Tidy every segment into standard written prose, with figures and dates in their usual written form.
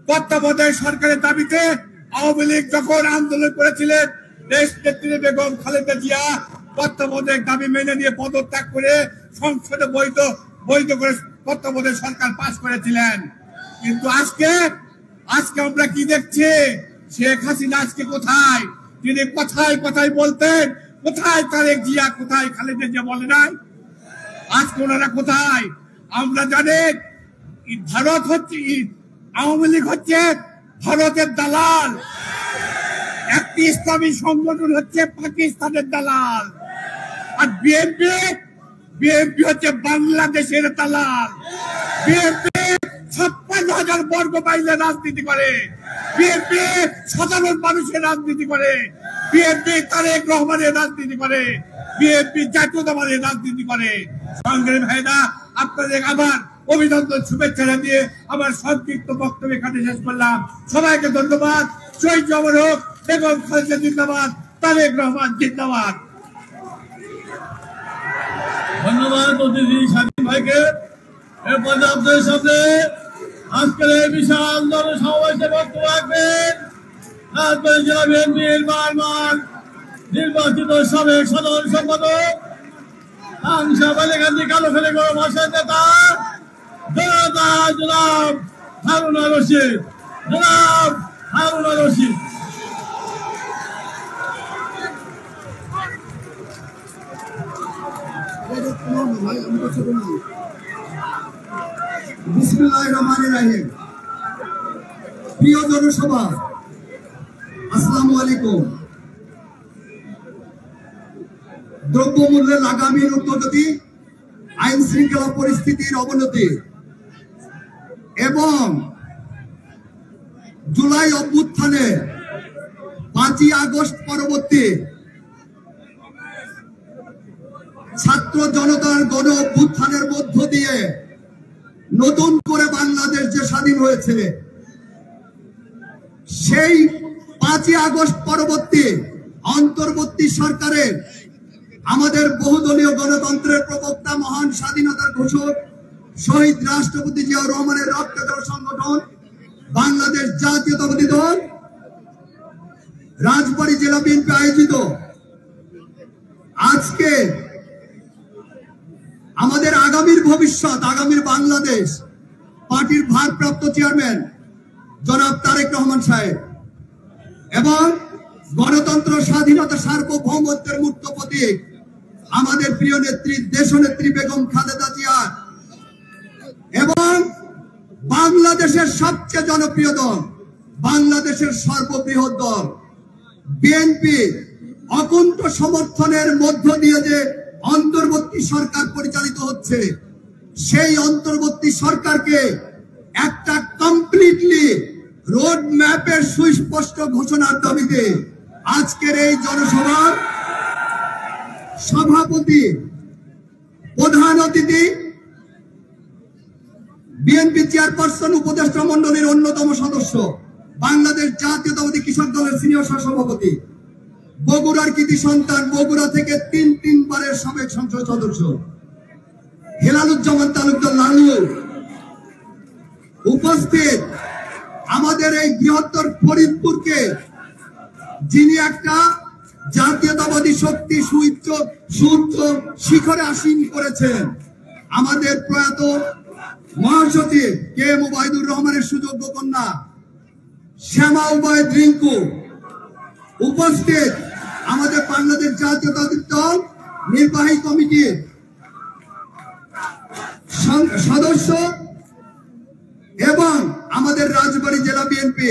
তত্ত্বাবধায়ক সরকারের দাবিতে আওয়ামী লীগ যখন আন্দোলন করেছিলেন, দেশ নেত্রী বেগম খালেদা জিয়া তত্ত্বাবধায়ক দাবি মেনে নিয়ে পদত্যাগ করে সংসদে বৈধ করে তত্ত্বাবধায়ক সরকার পাশ করেছিলেন। কিন্তু আজকে আমরা কি দেখছি? শেখ হাসিনা আজকে কোথায়? তিনি কথায় বলতেন, কোথায় তারেক জিয়া, কোথায় খালেদা জিয়া বলে নাই? আজকে ওনারা কোথায়? আমরা জানি ভারত হচ্ছে, আওয়ামী লীগ হচ্ছে ভারতের দালাল, একটি ইসলামী সংগঠন হচ্ছে পাকিস্তানের দালাল, আর বিএনপি হচ্ছে বাংলাদেশের দালাল। বিএনপি 56,000 বর্গ মাইলে রাজনীতি করে, বিএনপি সাধারণ মানুষের রাজনীতি করে, বিএনপি তারেক রহমানের রাজনীতি করে, বিএনপি জাতীয়তাবাদের রাজনীতি করে। সংগ্রামী ভাইরা, আপনাদের আবার অভিনন্দন, শুভেচ্ছা জানিয়ে আমার সংক্ষিপ্ত বক্তব্য এখানে শেষ করলাম। সবাইকে ধন্যবাদ। শহীদ জওয়ান হোক, বেগম খালেদা জিন্দাবাদ, তারেক রহমান জিন্দাবাদ। ধন্যবাদ অতিথি স্বাধীন ভাইকে। এরপরে আপনাদের সামনে আজকের এই বিশাল জনসমাবেশে বক্তব্য রাখবেন রাজবাড়ী জেলা বিএনপির বারবার নির্বাচিত সাবেক সাধারণ সম্পাদক আংশাবালিকান্দি কালো ফেলে গরম ভাষার নেতা জনাব হারুনা রশিদ। বিসমিল্লাহির রহমানির রহিম। প্রিয় জনসভা, আসসালামু আলাইকুম। দ্রব্যমূল্যের লাগামের ঊর্ধ্বগতি, আইন শৃঙ্খলা পরিস্থিতির অবনতি এবং জুলাই অভ্যুত্থানে 5ই আগস্ট পরবর্তী ছাত্র জনতার গণ অভ্যুত্থানের মধ্য দিয়ে নতুন করে বাংলাদেশ যে স্বাধীন হয়েছে, সেই 5ই আগস্ট পরবর্তী অন্তর্বর্তী সরকারের আমাদের বহুদলীয় গণতন্ত্রের প্রবক্তা, মহান স্বাধীনতার ঘোষক শহীদ রাষ্ট্রপতি জিয়াউর রহমানের রক্তদাতা সংগঠন বাংলাদেশ জাতীয়তাবাদী দল রাজবাড়ী জেলা বিএনপি আয়োজিত আজকে আমাদের আগামীর ভবিষ্যৎ, আগামীর বাংলাদেশ পার্টির ভারপ্রাপ্ত চেয়ারম্যান জনাব তারেক রহমান সাহেব এবং গণতন্ত্র, স্বাধীনতা, সার্বভৌমত্বের মূর্ত প্রতীক আমাদের প্রিয় নেত্রী, দেশনেত্রী বেগম খালেদা জিয়া এবং বাংলাদেশের সবচেয়ে জনপ্রিয় দল, বাংলাদেশের সর্ববৃহৎ দল বিএনপি অকুণ্ঠ সমর্থনের মধ্য দিয়ে যে অন্তর্বর্তী সরকার পরিচালিত হচ্ছে, সেই অন্তর্বর্তী সরকারকে একটা কমপ্লিটলি রোড ম্যাপের সুস্পষ্ট ঘোষণার দাবিতে আজকের এই জনসভার সভাপতি, প্রধান অতিথি, বিএনপি চেয়ারপারসন, উপদেষ্টা মন্ডলীর অন্যতম সদস্য, বাংলাদেশ জাতীয়তাবাদী কৃষক দলের সিনিয়র সহসভাপতি, বগুড়ার কৃতি সন্তান, বগুড়া থেকে তিনবারের সাবেক সংসদ সদস্য হেলালুজ্জামান তালুকদার লালু উপস্থিত, আমাদের এই বৃহত্তর ফরিদপুরকে যিনি একটা জাতীয়তাবাদী শক্তি সুউচ্চ শিখরে আসীন করেছেন, আমাদের প্রয়াত মহাসচিব কে এম ওবায়দুর রহমানের সুযোগ্য কন্যা শ্যামা ওবায়দ রিঙ্কু উপস্থিত, আমাদের বাংলাদেশ জাতীয়তাবাদী দল নির্বাহী কমিটির সদস্য এবং আমাদের রাজবাড়ী জেলা বিএনপি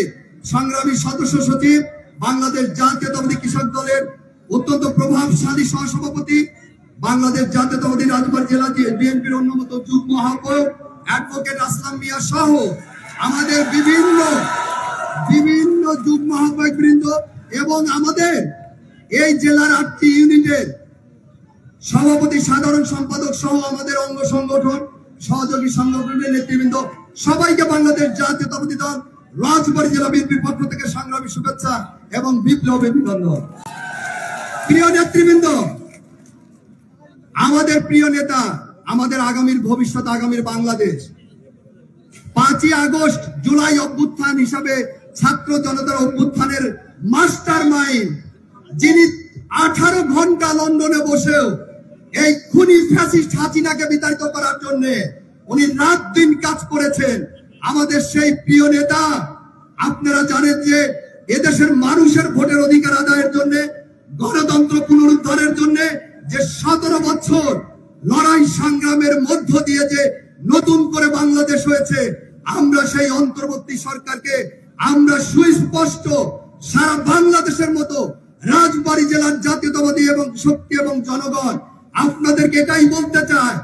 সংগ্রামী সদস্য সচিব, বাংলাদেশ জাতীয়তাবাদী কৃষক দলের অত্যন্ত প্রভাবশালী সহসভাপতি, বাংলাদেশ জাতীয়তাবাদী রাজবাড়ী জেলা বিএনপির অন্যতম যুগ্ম আহ্বায়ক অ্যাডভোকেট আসলাম মিয়া সহ আমাদের বিভিন্ন যুগ্ম আহ্বায়ক বৃন্দ এবং আমাদের এই জেলার 8টি ইউনিটের সভাপতি, সাধারণ সম্পাদক সহ আমাদের অঙ্গ সংগঠন, সহযোগী সংগঠনের নেতৃবৃন্দ, সবাইকে বাংলাদেশ জাতীয়তাবাদী দল রাজবাড়ী জেলা বিএনপির পক্ষ থেকে সংগ্রামী শুভেচ্ছা এবং বিপ্লব অভিনন্দন। প্রিয় নেতৃবৃন্দ, আমাদের প্রিয় নেতা, আমাদের আগামীর ভবিষ্যৎ, আগামীর বাংলাদেশ 5ই আগস্ট জুলাই অভ্যুত্থান হিসাবে ছাত্র জনতার অভ্যুত্থানের মাস্টার মাইন্ড, যিনি 18 ঘন্টা লন্ডনে বসেও এই খুনি ফ্যাসিস্ট হাসিনাকে বিতাড়িত করার জন্য উনি রাত দিন কাজ করেছেন, আমাদের সেই প্রিয় নেতা। আপনারা জানেন যে এদেশের মানুষের ভোটের অধিকার আদায়ের জন্য, গণতন্ত্র পুনরুদ্ধারের জন্য যে 17 বছর লড়াই সংগ্রামের মধ্য দিয়ে যে নতুন করে বাংলাদেশ হয়েছে, আমরা সেই অন্তর্বর্তী সরকারকে আমরা সুস্পষ্ট সারা বাংলাদেশের মতো রাজবাড়ী জেলার জাতীয়তাবাদী এবং শক্তি এবং জনগণ আপনাদেরকে এটাই বলতে চায়,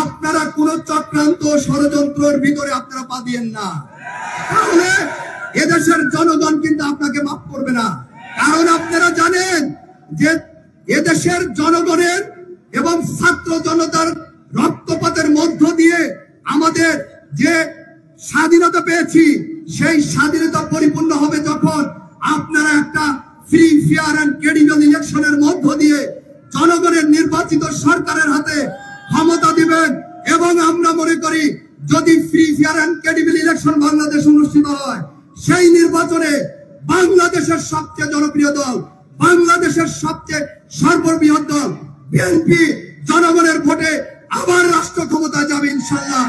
আপনারা কোন চক্রান্ত ষড়যন্ত্রের ভিতরে আপনারা পা দিয়েন না, তাহলে এদেশের জনগণ কিন্তু আপনাকে মাফ করবে না। কারণ আপনারা জানেন যে এদেশের জনগণের এবং ছাত্র জনতার রক্তপাতের মধ্য দিয়ে আমাদের যে স্বাধীনতা পেয়েছি, সেই স্বাধীনতা পরিপূর্ণ হবে যখন আপনারা একটা ফ্রি ফেয়ার এন্ড ক্রেডিবল ইলেকশনের মধ্য দিয়ে জনগণের নির্বাচিত সরকারের হাতে ক্ষমতা দিবেন। এবং আমরা মনে করি যদি free fair and credible election Bangladesh অনুষ্ঠিত হয়, সেই নির্বাচনে বাংলাদেশের সবচেয়ে জনপ্রিয় দল, বাংলাদেশের সবচেয়ে সর্ববৃহৎ দল বিএনপি জনগণের ভোটে আবার রাষ্ট্র ক্ষমতায় যাবে ইনশাআল্লাহ।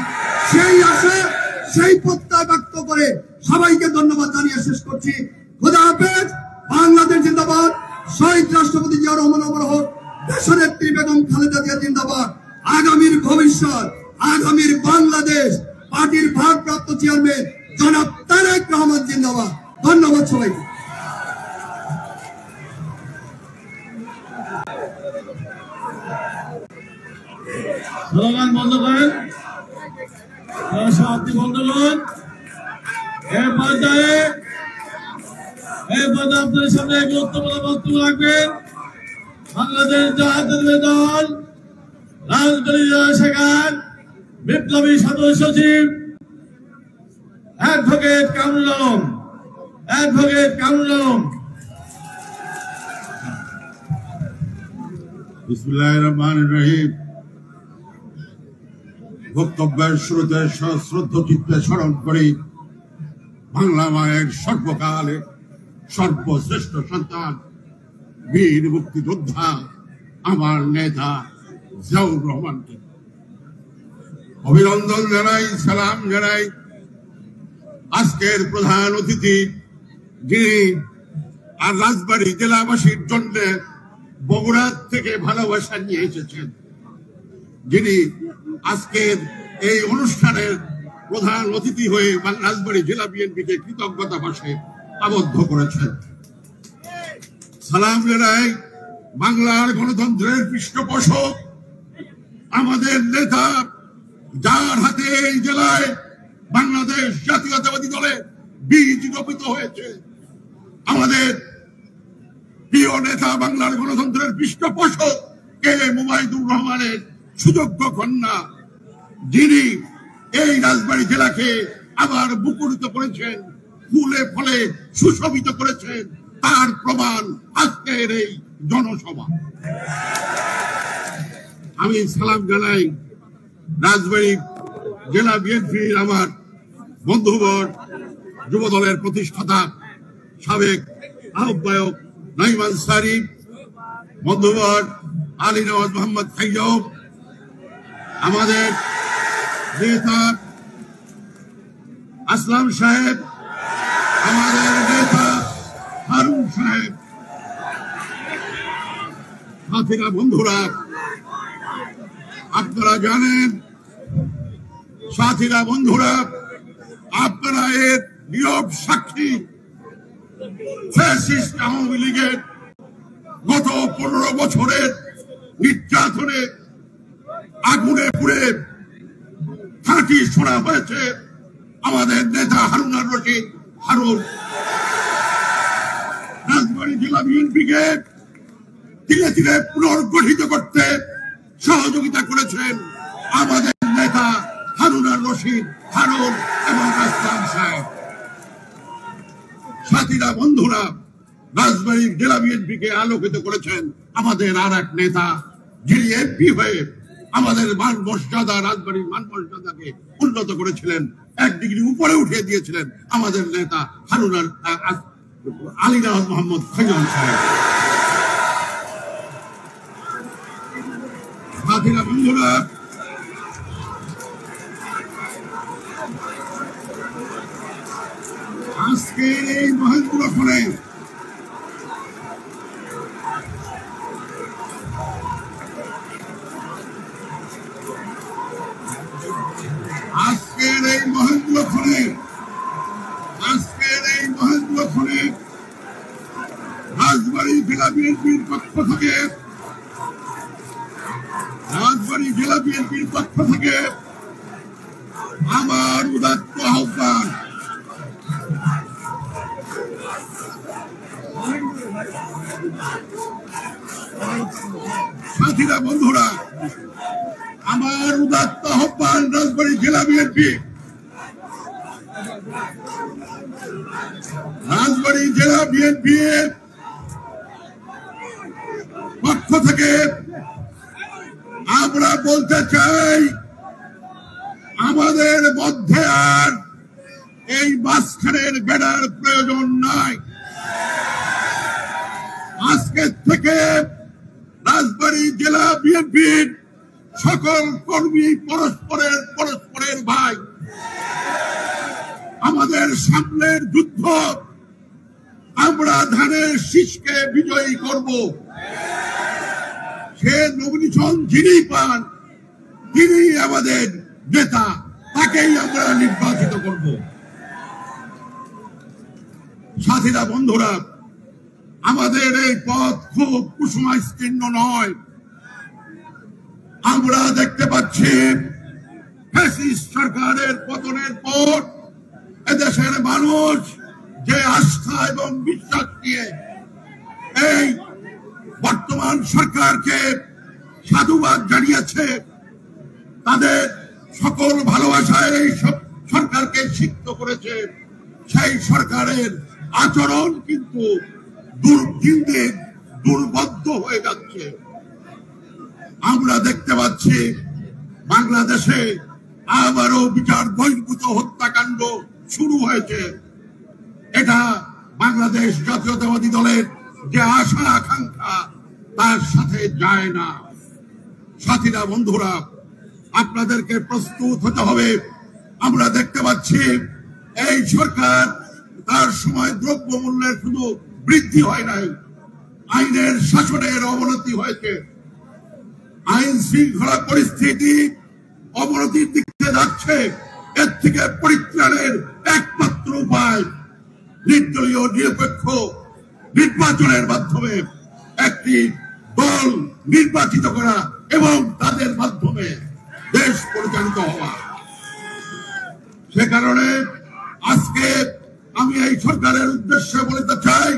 সেই আশা, সেই প্রত্যয় ব্যক্ত করে সবাইকে ধন্যবাদ জানিয়ে শেষ করছি। খোদা হাফেজ। বাংলাদেশ জিন্দাবাদ। শহীদ রাষ্ট্রপতি জিয়া রহমান অমর হোক। দেশনেত্রী বেগম খালেদা জিয়া জিন্দাবাদ। আগামীর ভবিষ্যৎ, আগামীর বাংলাদেশ পার্টির ভারপ্রাপ্ত চেয়ারম্যান জনাব তারেক রহমান জিন্দাবাদ। ধন্যবাদ সবাইকে। স্লোগান বন্ধ করেন, সমাপ্তি বন্ধ করুন। এই পর্যায়ে আপনাদের সামনে গুরুত্বপূর্ণ বক্তব্য রাখবেন বাংলাদেশ জাতীয়তাবাদী দল রাজবাড়ী জেলা শাখার বিপ্লবী সদস্য সচিব অ্যাডভোকেট কামরুল আলম। বিসমিল্লাহির রহমানির রহিম। বক্তব্যের শুরুতে সশ্রদ্ধ চিত্তে স্মরণ করি বাংলা মায়ের সর্বকালে সর্বশ্রেষ্ঠ সন্তান, বীর মুক্তিযোদ্ধা আমার নেতা জিয়াউর রহমানকে অভিনন্দন জানাই, সালাম জানাই। আজকের প্রধান অতিথি যিনি আর রাজবাড়ী জেলাবাসীর জন্য বগুড়া থেকে ভালোবাসা নিয়ে এসেছেন, যিনি আজকের এই অনুষ্ঠানের প্রধান অতিথি হয়ে রাজবাড়ী জেলা বিএনপিকে কৃতজ্ঞতা ভাষে আবদ্ধ করেছেন। সালাম জানাই বাংলার গণতন্ত্রের পৃষ্ঠপোষক আমাদের নেতা, যার হাতে এই জেলায় বাংলাদেশ জাতীয়তাবাদী দলে বীজ রোপিত হয়েছে। আমাদের প্রিয় নেতা, বাংলার গণতন্ত্রের পৃষ্ঠপোষক কে এম ওবায়দুর রহমানের সুযোগ্য কন্যা, যিনি এই রাজবাড়ী জেলাকে আবার মুখরিত করেছেন, ফুলে ফলে সুশোভিত করেছেন, তার প্রমাণ আজকের এই জনসভা। আমি সালাম জানাই রাজবাড়ী জেলা বিএনপির আমার বন্ধুবর, যুব দলের প্রতিষ্ঠাতা সাবেক আহ্বায়ক নাঈম আনসারী, বন্ধুবর আলী নওয়াজ মোহাম্মদ খাইয়ুম, আমাদের নেতা আসলাম সাহেব, আমাদের নেতা হারুন সাহেব, সাথীরা, বন্ধুরা, আপনারা জানেন, সাথীরা, বন্ধুরা, আপনারা এর নীরব সাক্ষী। ফ্যাসিস্ট আওয়ামী লীগের গত 15 বছরের নির্যাতনে আগুনে পুড়ে খাঁটি শোনা হয়েছে আমাদের নেতা হারুনুর রশিদ হারুন। রাজবাড়ী জেলা বিএনপিকে ধীরে ধীরে পুনর্গঠিত করতে সহযোগিতা করেছেন আমাদের নেতা হারুনুর রশিদ হারুন এবং আসলাম সাহেব। সাথীরা, বন্ধুরা, রাজবাড়ী জেলা বিএনপিকে আলোকিত করেছেন আমাদের আর এক নেতা, যিনি এমপি হয়ে আমাদের মান মর্যাদা, রাজবাড়ীর মান মর্যাদাকে উন্নত করেছিলেন, 1 ডিগ্রি উপরে উঠিয়ে দিয়েছিলেন আমাদের নেতা আলীরাজ মোহাম্মদ খৈয়াম সাহেব। সাথীরা, বন্ধুরা, আজকের এই মহেন্দ্রক্ষণে রাজবাড়ী জেলা বিএনপির পক্ষ থেকে আমার উদাত্ত আহ্বান, সাথীরা, বন্ধুরা, আমার উদাত্ত আহ্বান রাজবাড়ী জেলা বিএনপি পক্ষ থেকে আমরা বলতে চাই, আমাদের মধ্যে আর এই মাঝখানের বেড়ার প্রয়োজন নাই। আজকে থেকে রাজবাড়ী জেলা বিএনপির সকল কর্মী পরস্পরের ভাই। আমাদের সামনের যুদ্ধ আমরা ধানের শীষকে বিজয়ী করব। সে নমিনেশন যিনি পান তিনি আমাদের নেতা, তাকেই আমরা নির্বাচিত করব। সাথীরা, বন্ধুরা, আমাদের এই পথ খুব কুসুমাস্তীর্ণ নয়। আমরা দেখতে পাচ্ছি ফ্যাসিস্ট সরকারের পতনের পর এদেশের মানুষ যে আস্থা এবং বিশ্বাস নিয়ে এই বর্তমান সরকারকে সাধুবাদ জানিয়েছে, তাদের সকল ভালোবাসায় এই সরকারকে সিক্ত করেছে, সেই সরকারের আচরণ কিন্তু দিন দিন দুর্বদ্ধ হয়ে যাচ্ছে। আমরা দেখতে পাচ্ছি বাংলাদেশে আবারও বিচার বহির্ভূত হত্যাকাণ্ড শুরু হয়েছে। এটা বাংলাদেশ জাতীয়তাবাদী দলের যে আশা আকাঙ্ক্ষা তার সাথে যায় না। সাথীরা, বন্ধুরা, আপনাদেরকে প্রস্তুত হতে হবে। আমরা দেখতে পাচ্ছি এই সরকার তার সময় দ্রব্যমূল্যের শুধু বৃদ্ধি হয় নাই, আইনের শাসনের অবনতি হয়েছে। আইন শৃঙ্খলা পরিস্থিতি অবনতির দিকে যাচ্ছে। এর থেকে পরিত্রাণের একমাত্র উপায় নির্দলীয় নিরপেক্ষ নির্বাচনের মাধ্যমে একটি দল নির্বাচিত করা এবং তাদের মাধ্যমে দেশ পরিচালিত হওয়া। সে কারণে আজকে আমি এই সরকারের উদ্দেশ্যে বলতে চাই,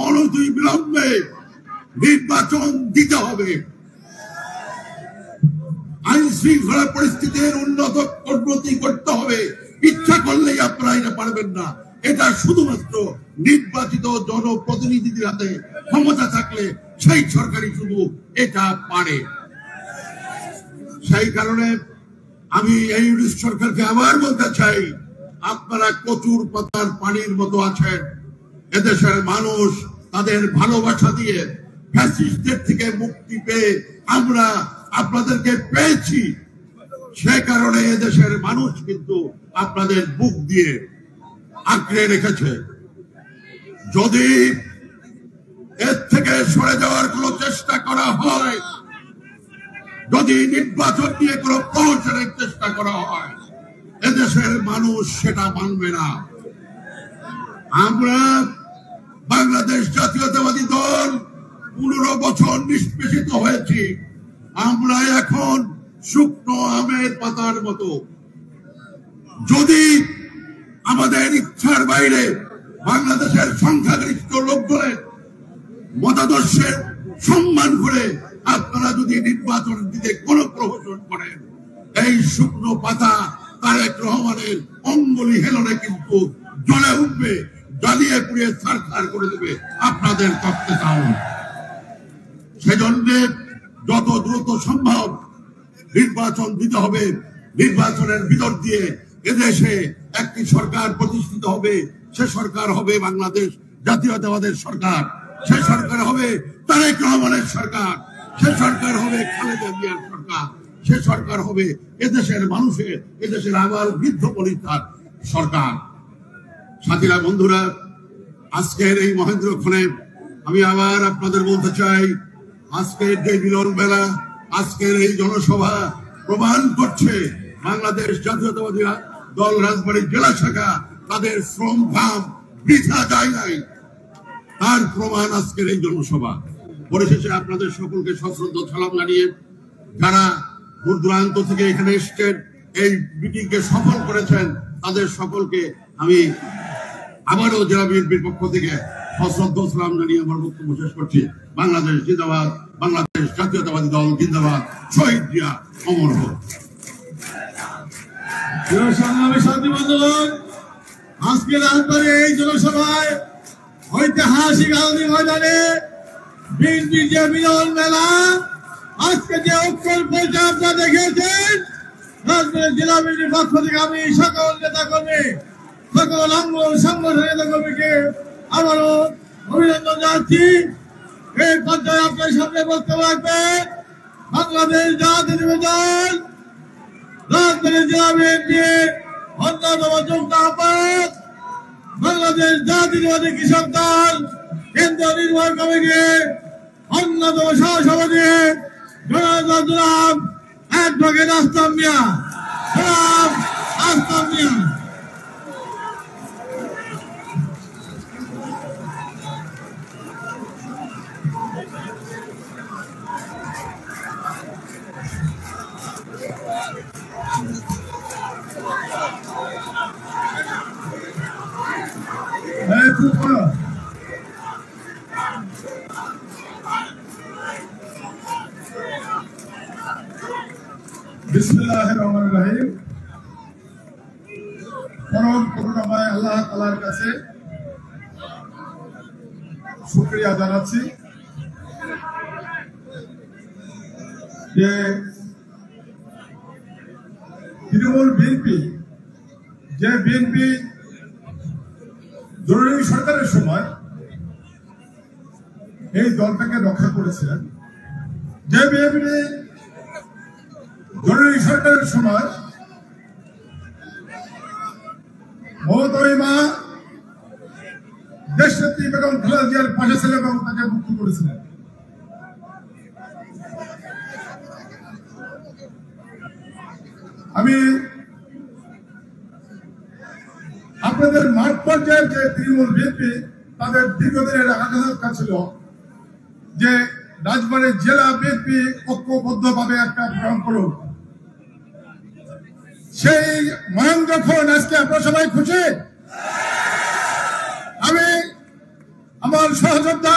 অনতি বিলম্বে নির্বাচন দিতে হবে। আইন শৃঙ্খলা পরিস্থিতির উন্নতি করতে হবে। ইচ্ছা করলেই আপনারা এটা পারবেন না। এটা শুধুমাত্র নির্বাচিত জনপ্রতিনিধিদের হাতে ক্ষমতা থাকলে সেই সরকারই শুধু এটা পারে। সেই কারণে আমি এই সরকারকে আবার বলতে চাই, আপনারা কচুর পাতার পানির মতো আছেন। এদেশের মানুষ তাদের ভালোবাসা দিয়ে ফ্যাসিস্টদের থেকে মুক্তি পেয়ে আমরা আপনাদেরকে পেয়েছি। সে কারণে এদেশের মানুষ কিন্তু আপনাদের বুক দিয়ে আঁকড়ে রেখেছে। যদি এর থেকে সরে যাওয়ার কোন চেষ্টা করা হয়, যদি নির্বাচন নিয়ে কোন প্রহসনের চেষ্টা করা হয়, এদেশের মানুষ সেটা মানবে না। আমরা বাংলাদেশ জাতীয়তাবাদী দল 15 বছর নিষ্পেষিত হয়েছি। আমরা এখন শুকনো আমের পাতার মতো। যদি আমাদের ইচ্ছার বাইরে বাংলাদেশের সংখ্যাগরিষ্ঠ লোকদের মতাদর্শের সম্মান করে আপনারা যদি নির্বাচন দিতে কোনো প্রহসন করেন, এই শুকনো পাতা তারেক রহমানের অঙ্গুলি হেলনে কিন্তু জ্বলে উঠবে, জ্বালিয়ে পুড়িয়ে ছারখার করে দেবে আপনাদের তত্ত্বে চাও। সেজন্য যত দ্রুত সম্ভব নির্বাচন দিতে হবে। নির্বাচনের ভিতর দিয়ে এদেশে একটি সরকার প্রতিষ্ঠিত হবে, সে সরকার হবে বাংলাদেশ জাতীয়তাবাদের সরকার, সে সরকার হবে তারেক রহমানের সরকার, সে সরকার হবে খালেদা জিয়ার সরকার, সে সরকার হবে এদেশের মানুষের, এদেশের আবার বৃদ্ধ বনিতার সরকার। সাথীরা, বন্ধুরা, আজকের এই মহেন্দ্রক্ষণে আমি আবার আপনাদের বলতে চাই, আজকের যে মিলন মেলা, আজকের এই জনসভা প্রমাণ করছে বাংলাদেশ জাতীয়তাবাদী দল রাজবাড়ী জেলা শাখা তাদের শ্রম ঘাম বৃথা যায় নাই, তার প্রমাণ আজকের এই জনসভা। পরিশেষে আপনাদের সকলকে সশ্রদ্ধ সালাম জানিয়ে যারা দূর দূরান্ত থেকে এখানে এসেছেন, এই মিটিংকে সফল করেছেন, তাদের সকলকে আমি আবারও জেলা বিএনপির পক্ষ থেকে সশ্রদ্ধ সালাম জানিয়ে আমার বক্তব্য শেষ করছি। বাংলাদেশ জিন্দাবাদ, বাংলাদেশ জাতীয়তাবাদী দল জিন্দাবাদ, শহীদ জিয়া অমর হোক। সংগ্রামী সাথী বন্ধুগণ, আজকে রাজবাড়ী এই জনসভায় ঐতিহাসিক আগামী ময়দানে বিএনপির যে মিলন মেলা, আজকে যে অক্ষর পর্যায়ে আপনারা দেখেছেন, রাজবাড়ী জেলা বিএনপির পক্ষ থেকে আমি সকল নেতা কর্মী, সকল অঙ্গ সংগঠনের নেতা কর্মীকে আবারও অভিনন্দন জানাচ্ছি। এই পর্যায়ে আপনার সামনে বক্তব্য রাখবেন বাংলাদেশ জাতীয়তাবাদী দল রাজবাড়ী জেলা বিএনপির অন্যতম যুগ্ম আহ্বায়ক, বাংলাদেশ জাতীয়তাবাদী কৃষক দল কেন্দ্রীয় নির্বাহী কমিটির অন্যতম সহসভাপতি জনাব অ্যাডভোকেট আসলাম মিয়া। আসলাম মিয়া। বিসমিল্লাহির রহমানির রহিম। পরম করুণাময় আল্লাহ তাআলার কাছে শুকরিয়া জানাচ্ছি যে তৃণমূল বিএনপি, যে বিএনপি জরুরি সরকারের সময় এই দলটাকে রক্ষা করেছিলেন, যে বিএনপি জরুরি সরকারের সময় মহোদয়মা দেশনেত্রী বেগম খালেদা জিয়ার পাশে ছিলেন এবং তাকে মুক্ত করেছিলেন। আমি আপনাদের মাঠ পর্যায়ের যে তৃণমূল বিএনপি, তাদের দীর্ঘদিনের আকাঙ্ক্ষা ছিল যে রাজবাড়ী জেলা বিএনপি ঐক্যবদ্ধভাবে একটা প্রোগ্রাম করুক। সেই মহেন্দ্রক্ষণ আজকে আপনারা সবাই খুশি। আমি আমার সহযোদ্ধা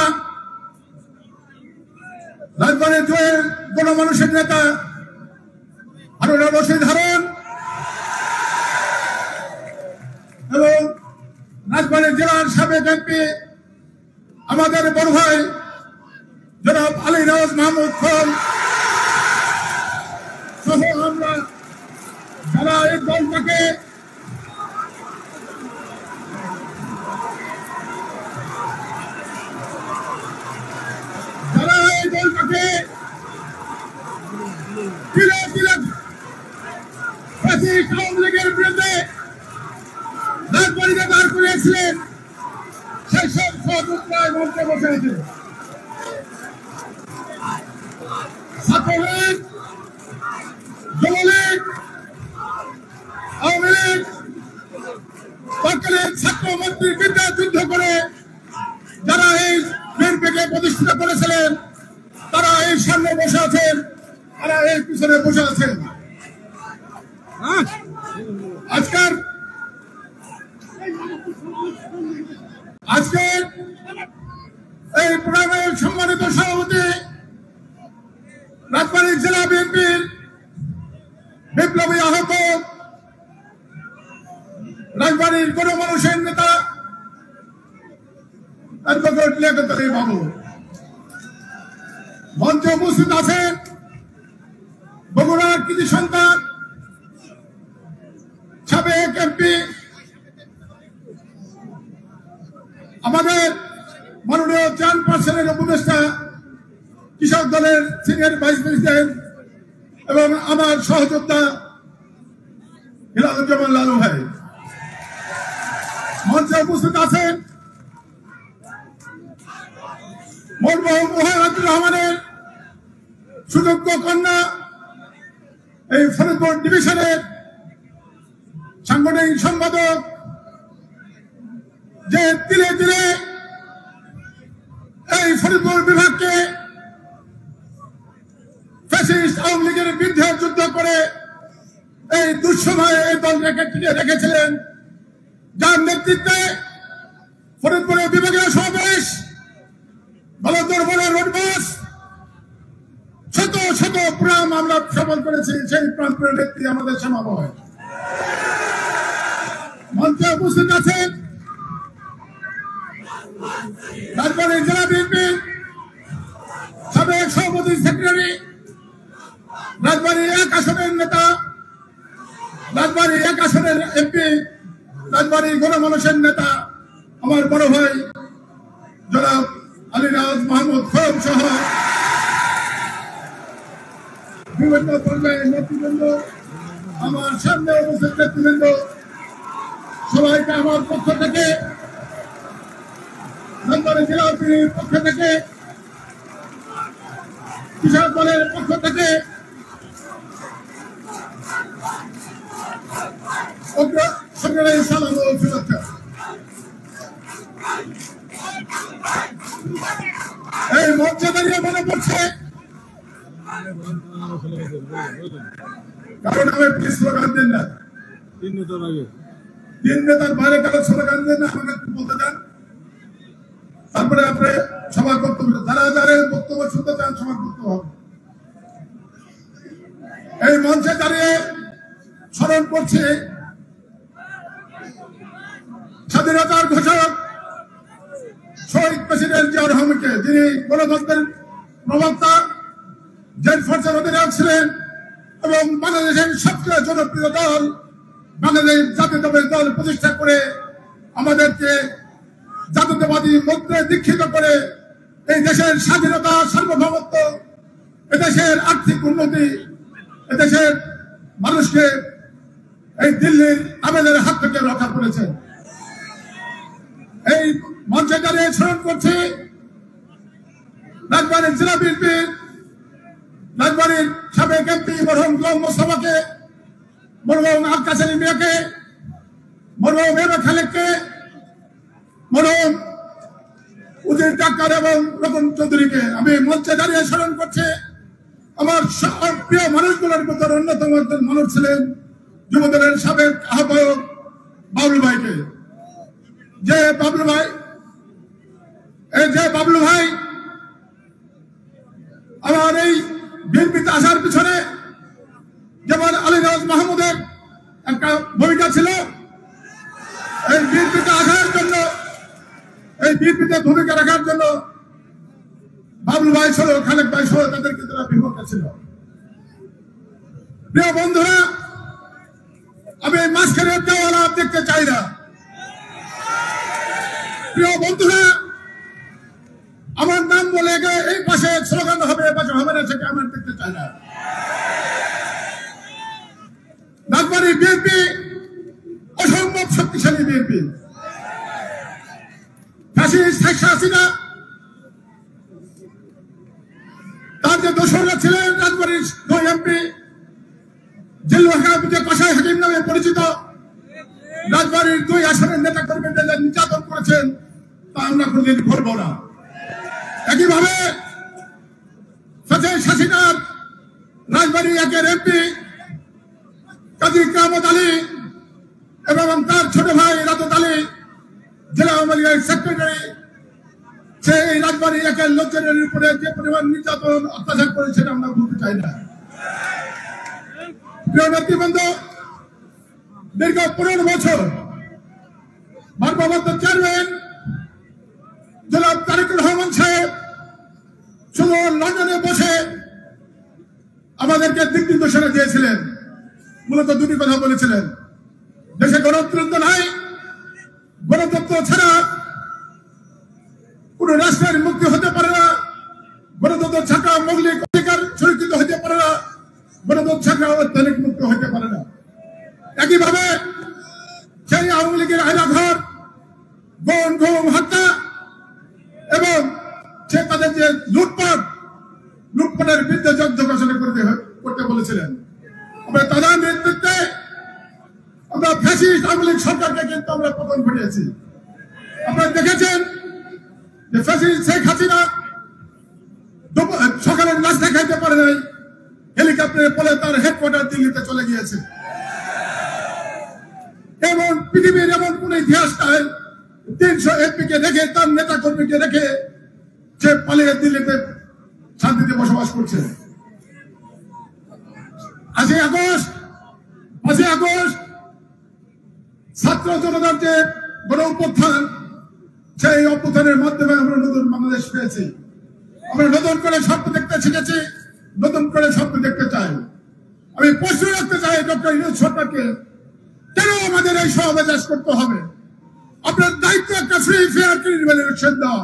রাজবাড়ী জয়ের গণমানুষের নেতা হারুন রশিদ হারুন এবং রাজবাড়ী জেলার সাবেক এমপি আমাদের বড় ভাই জনাব আলী নওয়াজ মাহমুদ খান সহ আমরা যারা এই দলটাকে আওয়ামী লীগের বিরুদ্ধে রাজবাড়ীতে দাঁড় করিয়েছিলেন, সেই সব সহযোগিতায় মঞ্চে বসে আছে। ছাত্রলীগ, যুবলীগ, আওয়ামী লীগ, তৎকালীন ছাত্র মন্ত্রীর বিরুদ্ধে যুদ্ধ করে যারা এই বিএনপিকে প্রতিষ্ঠিত করেছিলেন, তারা এই সামনে বসে আছেন, তারা এই পিছনে বসে আছেন। আজকের এই প্রোগ্রামের সম্মানিত সভাপতি রাজবাড়ী জেলা বিএনপির বিপ্লবী আহত রাজবাড়ীর গণমানুষের নেতা অ্যাডভোকেট লিয়াকত আলী বাবু মঞ্চে উপস্থিত আছেন। বগুড়ার কৃতি সন্তান সাবেক এমপি আমাদের মাননীয় চেয়ারপারসনের উপদেষ্টা কৃষক দলের সিনিয়র ভাইস প্রেসিডেন্ট এবং আমার সহযোদ্ধা হিলালুজ্জামান লালু ভাই মঞ্চে উপস্থিত আছেন। মরহুম ওয়াহিদুর রহমানের সুযোগ্য কন্যা এই ফরিদপুর ডিভিশনের সাংগঠনিক সম্পাদক, যে ধীরে ধীরে এই ফরিদপুর বিভাগকে ফ্যাসিস্ট আওয়ামী লীগের বিরুদ্ধে যুদ্ধ করে এই দুঃসময়ে এই দলটাকে টিকে রেখেছিলেন, যার নেতৃত্বে ফরিদপুরের বিভাগীয় সমাবেশ, বলদরবারের রোডবাস, শত শত প্রাণ আমরা সফল করেছি। সেই প্রাণপ্রিয় নেত্রী আমাদের সমাবয় মঞ্চে উপস্থিত আছেন রাজবাড়ী জেলা বিএনপি সাবেক সভাপতি সেক্রেটারি, রাজবাড়ী 1 আসনের নেতা, রাজবাড়ী 1 আসনের এমপি, রাজবাড়ী গণমানুষের নেতা আমার বড় ভাই জনাব আলীরাজ মাহমুদ খোরম সহ বিভিন্ন পর্যায়ের নেতৃবৃন্দ, আমার সামনে উপস্থিত নেতৃবৃন্দ, সবাইকে আমার পক্ষ থেকে, রাজবাড়ী জেলা বিএনপির পক্ষ থেকে, কৃষক দলের পক্ষ থেকে সালাম ও শুভেচ্ছা। এই মঞ্চে দাঁড়িয়ে মনে পড়ছে, কারণ আমি স্লোগান দেন না, 3 নেতার বাইরে কারো স্লোগান দেন না, আমাকে একটু বলতে চান, তারপরে আপনি সবার বক্তব্য, যারা যারা বক্তব্য শুনতে চান সবার বক্তব্য হবে। এই মঞ্চে দাঁড়িয়ে স্মরণ করছে স্বাধীনতার ঘোষক শহীদ প্রেসিডেন্ট জিয়াউর রহমানকে, যিনি গণতন্ত্রের প্রবক্তা, জেল ফোর্সের অধিনায়ক ছিলেন এবং বাংলাদেশের সবচেয়ে জনপ্রিয় দল বাংলাদেশ জাতীয়তাবাদী দল প্রতিষ্ঠা করে আমাদেরকে জাতীয়তাবাদী মন্ত্রে দীক্ষিত করে এই দেশের স্বাধীনতা, সার্বভৌমত্ব, এদেশের আর্থিক উন্নতি, এদেশের মানুষকে এই দিল্লির আবেদের হাত থেকে রক্ষা করেছেন। এই মঞ্চে দাঁড়িয়ে স্মরণ করছি রাজবাড়ীর জেলা বিএনপির, রাজবাড়ীর সাবেক এমপি মরহুম গোলাম মোস্তফাকে, মরহুম আক্কাস আলী মিয়াকে, মরহুম এম এ খালেককে, মরহুম উজির ডাক্তার এবং রতন চৌধুরীকে আমি মঞ্চে দাঁড়িয়ে স্মরণ করছি। আমার প্রিয় মানুষগুলোর মধ্যে অন্যতম একজন মানুষ ছিলেন যুবদলের সাবেক আহ্বায়ক বাবলু ভাইকে, যে বাবলু ভাই আমার এই বিএনপিতে আসার পিছনে যেমন আলীরাজ মাহমুদের একটা ভূমিকা ছিল, এই বিএনপিতে আসার জন্য, এই বিএনপিতে ভূমিকা রাখার জন্য বাবলু ভাই সহ খালেক ভাই সহ তাদের কিন্তু বিভক্ত ছিল। প্রিয় বন্ধুরা, আমি মাঝখানে দেওয়ালা দেখতে চাই না। প্রিয় বন্ধুরা, আমার নাম বলে এই পাশে স্লোগান হবে, এ পাশে হবে না, সেটা আমার দেখতে চাই না। রাজবাড়ী বিএনপি অসম্ভব শক্তিশালী বিএনপি। শেখ হাসিনা তার যে দোসররা ছিলেন রাজবাড়ীর 2 এমপি, জিল্লুর কসাই হাকিম নামে পরিচিত, রাজবাড়ীর 2 আসনের নেতা কর্মীদের নির্যাতন করেছেন, তা আমরা কোনদিন ভুলব না। একইভাবে শেখ হাসিনার রাজবাড়ী 1-এর এমপি কাজী কামত আলী এবং তার ছোট ভাই রাজত আলী জেলা আওয়ামী লীগের সেক্রেটারি, সে এই রাজবাড়ী 1-এর লোকজনের উপরে যে পরিমাণ নির্যাতন অত্যাচার করেছেন আমরা ভুলতে চাই না। প্রিয় নেতৃবৃন্দ, দীর্ঘ 15 বছর ভারপ্রাপ্ত চেয়ারম্যান জনাব তারেকুর রহমান সাহেব শুধু লন্ডনে বসে আমাদেরকে দিক নির্দেশনা দিয়েছিলেন। মূলত 2টি কথা বলেছিলেন। দেশে গণতন্ত্র নাই, গণতন্ত্র ছাড়া কোন রাষ্ট্রের মুক্তি হতে পারে না, গণতন্ত্র ছাড়া মৌলিক অধিকার সুরক্ষিত হতে পারে না, গণতন্ত্র ছাড়া অত্যাধিক মুক্ত হতে পারে না। একইভাবে সেই আওয়ামী লীগের আয়নাঘর, গণ ঘুম হত্যা এবং সে তাদের যে লুটপাটের বিরুদ্ধে যুদ্ধ ঘোষণা করতে বলেছিলেন, আমরা তাদের নেতৃত্বে আমরা ফ্যাসিস্ট আওয়ামী লীগ সরকারকে কিন্তু আমরা পতন ঘটিয়েছি। আপনারা দেখেছেন যে ফ্যাসিস্ট শেখ হাসিনা সকালের নাস্তা খাইতে পারে নাই, হেলিকপ্টারে পরে তার হেডকোয়ার্টার দিল্লিতে চলে গিয়েছে। এমন পৃথিবীর এমন কোন ইতিহাস নাই 300 এমপিকে রেখে, তার নেতা কর্মীকে রেখে সে পালিয়ে দিল্লিতে শান্তিতে বসবাস করছে। 5ই আগস্ট ছাত্র জনতার যে গণ অভ্যুত্থান, সেই অভ্যুত্থানের মাধ্যমে আমরা নতুন বাংলাদেশ পেয়েছি। আমরা নতুন করে স্বপ্ন দেখতে শিখেছি, নতুন করে স্বপ্ন দেখতে চাই। আমি প্রশ্ন রাখতে চাই ডক্টর ইউনূস সরকারকে, কেন আমাদের এই সমাবেশ করতে হবে? আপনার দায়িত্ব একটা ফ্রি ফেয়ার ক্রেডিবল ইলেকশন দেওয়া,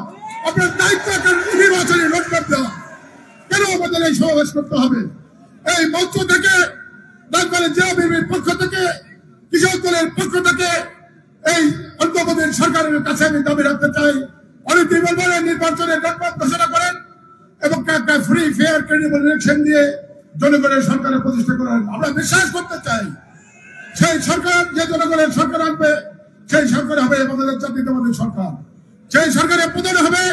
আপনার দায়িত্ব একটা নির্বাচনী রোডম্যাপ দেওয়া, কেন আমাদের এই সমাবেশ করতে হবে? এই মঞ্চ থেকে রাজবাড়ী জেলা বিএনপির পক্ষ থেকে, কৃষক দলের পক্ষ থেকে এই অন্তর্বর্তী সরকারের কাছে আমি দাবি রাখতে চাই, অনতিবিলম্বে নির্বাচনের রোডম্যাপ ঘোষণা করেন এবং একটা ফ্রি ফেয়ার ক্রেডিবল ইলেকশন দিয়ে জনগণের সরকারের প্রতিষ্ঠা করেন। আমরা বিশ্বাস করতে চাই সেই সরকার যে জনগণের সরকার আনবে, সেই সরকার হবে আমাদের জাতীয়তাবাদী সরকার। সেই সরকারের প্রধান হবে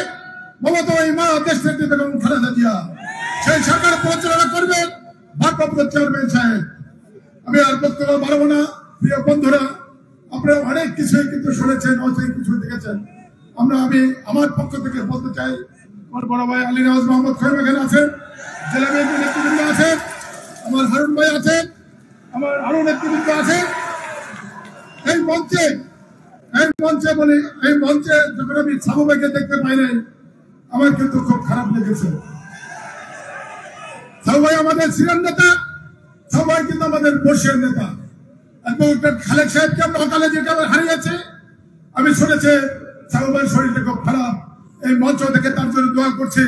মমতা মা দেশ নেত্রী বেগম খালেদা জিয়া। সেই সরকার পরিচালনা করবেন ভারপ্রাপ্ত চেয়ারম্যান সাহেব। আমি আর বক্তব্য বাড়াবো না। প্রিয় বন্ধুরা, আপনারা অনেক কিছুই কিন্তু শুনেছেন, অনেক কিছু দেখেছেন। আমি আমার পক্ষ থেকে বলতে চাই, আমার বড় ভাই আলী নওয়াজ মোহাম্মদ খৈম এখানে আছেন, জেলা বিএনপি নেতৃবৃন্দ আছেন, আমার হারুন ভাই আছেন, আমার আরো নেতৃবৃন্দ আছেন। এই মঞ্চে যখন আমি সাবু ভাইকে দেখতে পাই নাই, আমার কিন্তু খুব খারাপ লেগেছে। সাবু ভাই আমাদের সিনিয়র নেতা, সাবু ভাই কিন্তু আমাদের বর্ষীয় নেতা। খালেক সাহেবকে আমরা সকালে যেটা হারিয়েছি, আমি শুনেছি সাবু ভাইয়ের শরীরটা খুব খারাপ। এই মঞ্চ থেকে তার জন্য দোয়া করছি,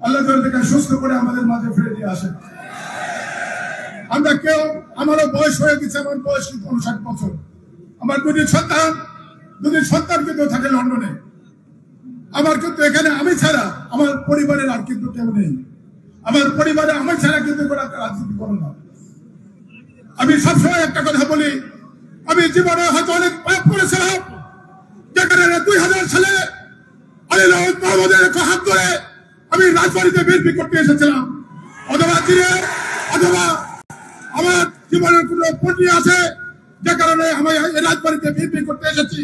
আল্লাহ তাকে সুস্থ করে আমাদের মাঝে ফিরে দিয়ে আসে। আমরা কেউ, আমারও বয়স হয়ে গেছে, আমার বয়স কিন্তু 59 বছর। আমার দুটি সন্তান কিন্তু থাকে লন্ডনে। আমার কিন্তু এখানে আমি ছাড়া আমার পরিবারের আর কিন্তু কেউ নেই। আমার পরিবারে আমি ছাড়া কিন্তু রাজনীতি করে না। আমি সবসময় একটা কথা বলি, আমি জীবনে হয়তো অনেক পাপ করেছিলাম, যেখানে 2000 সালে আলী নওয়াজ মোহাম্মদের হাত ধরে আমি রাজবাড়িতে বিএনপি করতে এসেছিলাম। অথবা আমার জীবনের কোন পণ্য আছে যে কারণে আমি এই রাজবাড়িতে বিএনপি করতে এসেছি,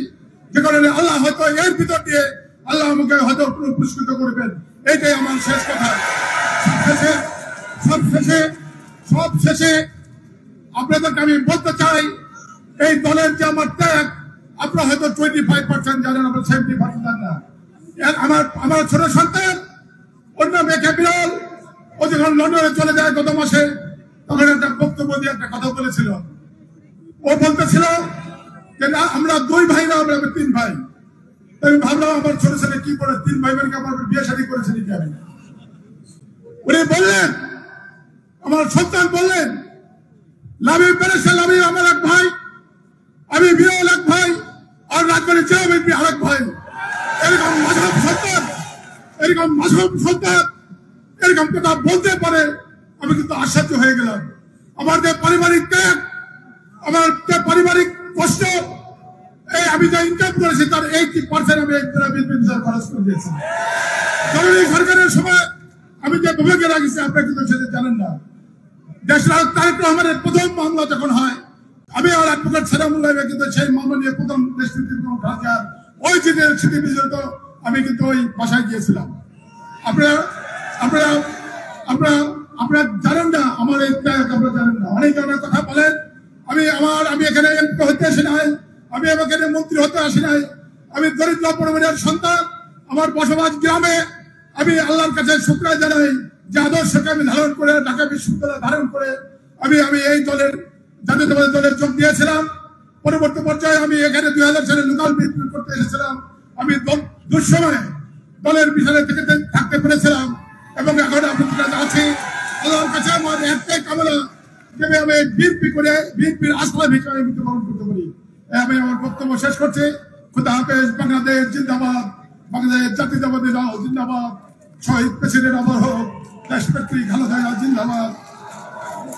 যে কারণে আল্লাহ হয়তো এর ভিতর দিয়ে আল্লাহ আমাকে হয়তো পুরস্কৃত করবেন। এইটাই আমার শেষ কথা। সব শেষে আপনাদেরকে আমি বলতে চাই, এই দলের যে আমার ত্যাগ, আপনারা হয়তো 25% জানেন, আমরা 70% জানেন না। আমার ছোট সন্তান অন্য মেঘে বিরল, ও যখন লন্ডনে চলে যায় গত মাসে, তখন একটা বক্তব্য দিয়ে একটা কথা বলেছিল। ও বলতেছিল যে না, আমরা 2 ভাই না, আমরা 3 ভাই। আমি ভাবলাম আমার ছোট ছেলে কি করে 3 ভাই বোনকে আমার বিয়ে শাদী করেছে নাকি। আমি উনি বললেন, আমার সন্তান বললেন, লাভি পেরেছে, লাভি আমার এক ভাই, আমি বিরল এক ভাই, আর রাজবাড়ি চেয়ারম্যান আরেক ভাই। এরকম কথা বলতে পারে, আমি কিন্তু আশ্চর্য হয়ে গেলাম। আমার যে পারিবারিক ত্যাগ, আমার যে পারিবারিক কষ্ট, এই আমি যে ইনকাম করেছি তার 80% আমি খরচ করে দিয়েছি। জরুরি সরকারের সময় আমি যে বিভাগে রাখছি, আপনারা কিন্তু সেটা জানেন না। দেশনায়ক তারেক রহমানের প্রথম মামলা যখন হয়, আমি আর অ্যাডভোকেট সালামুল্লাহ কিন্তু সেই মামলা নিয়ে প্রথম দেশ ওই চিঠির স্মৃতি বিজড়িত আমি কিন্তু ওই বাসায় গিয়েছিলাম। আপনারা জানেন না আমার এই ত্যাগ, আপনারা জানেন না। অনেক অনেক কথা বলেন, আমি এখানে এমপি হতে আসি নাই, আমি এখানে মন্ত্রী হতে আসি নাই। আমি দরিদ্র পরিবারের সন্তান, আমার বসবাস গ্রামে। আমি আল্লাহর কাছে শুকরিয়া জানাই যে আদর্শকে আমি ধারণ করে, ঢাকা বিশ্ববিদ্যালয় ধারণ করে আমি এই দলের জাতীয়তাবাদী দলের যোগ দিয়েছিলাম। পরবর্তী পর্যায়ে আমি এখানে 2000 সালে লোকাল বিএনপি করতে এসেছিলাম। আমি দুঃসময়ে দলের পিছনে থেকে থাকতে পেরেছিলাম এবং এখন আপনাদের কাছে আছি। আল্লাহর কাছে আমার একটাই কামনা, যে আমি বিএনপি করে বিএনপির আসলা ভিতরে মৃত্যুবরণ করতে পারি। আমি আমার বক্তব্য শেষ করছি। খুদা হাফেজ। বাংলাদেশ জিন্দাবাদ, বাংলাদেশ জাতীয়তাবাদী দল জিন্দাবাদ, শহীদ প্রেসিডেন্ট আমার হোক, দেশনেত্রী খালেদা জিয়া জিন্দাবাদ,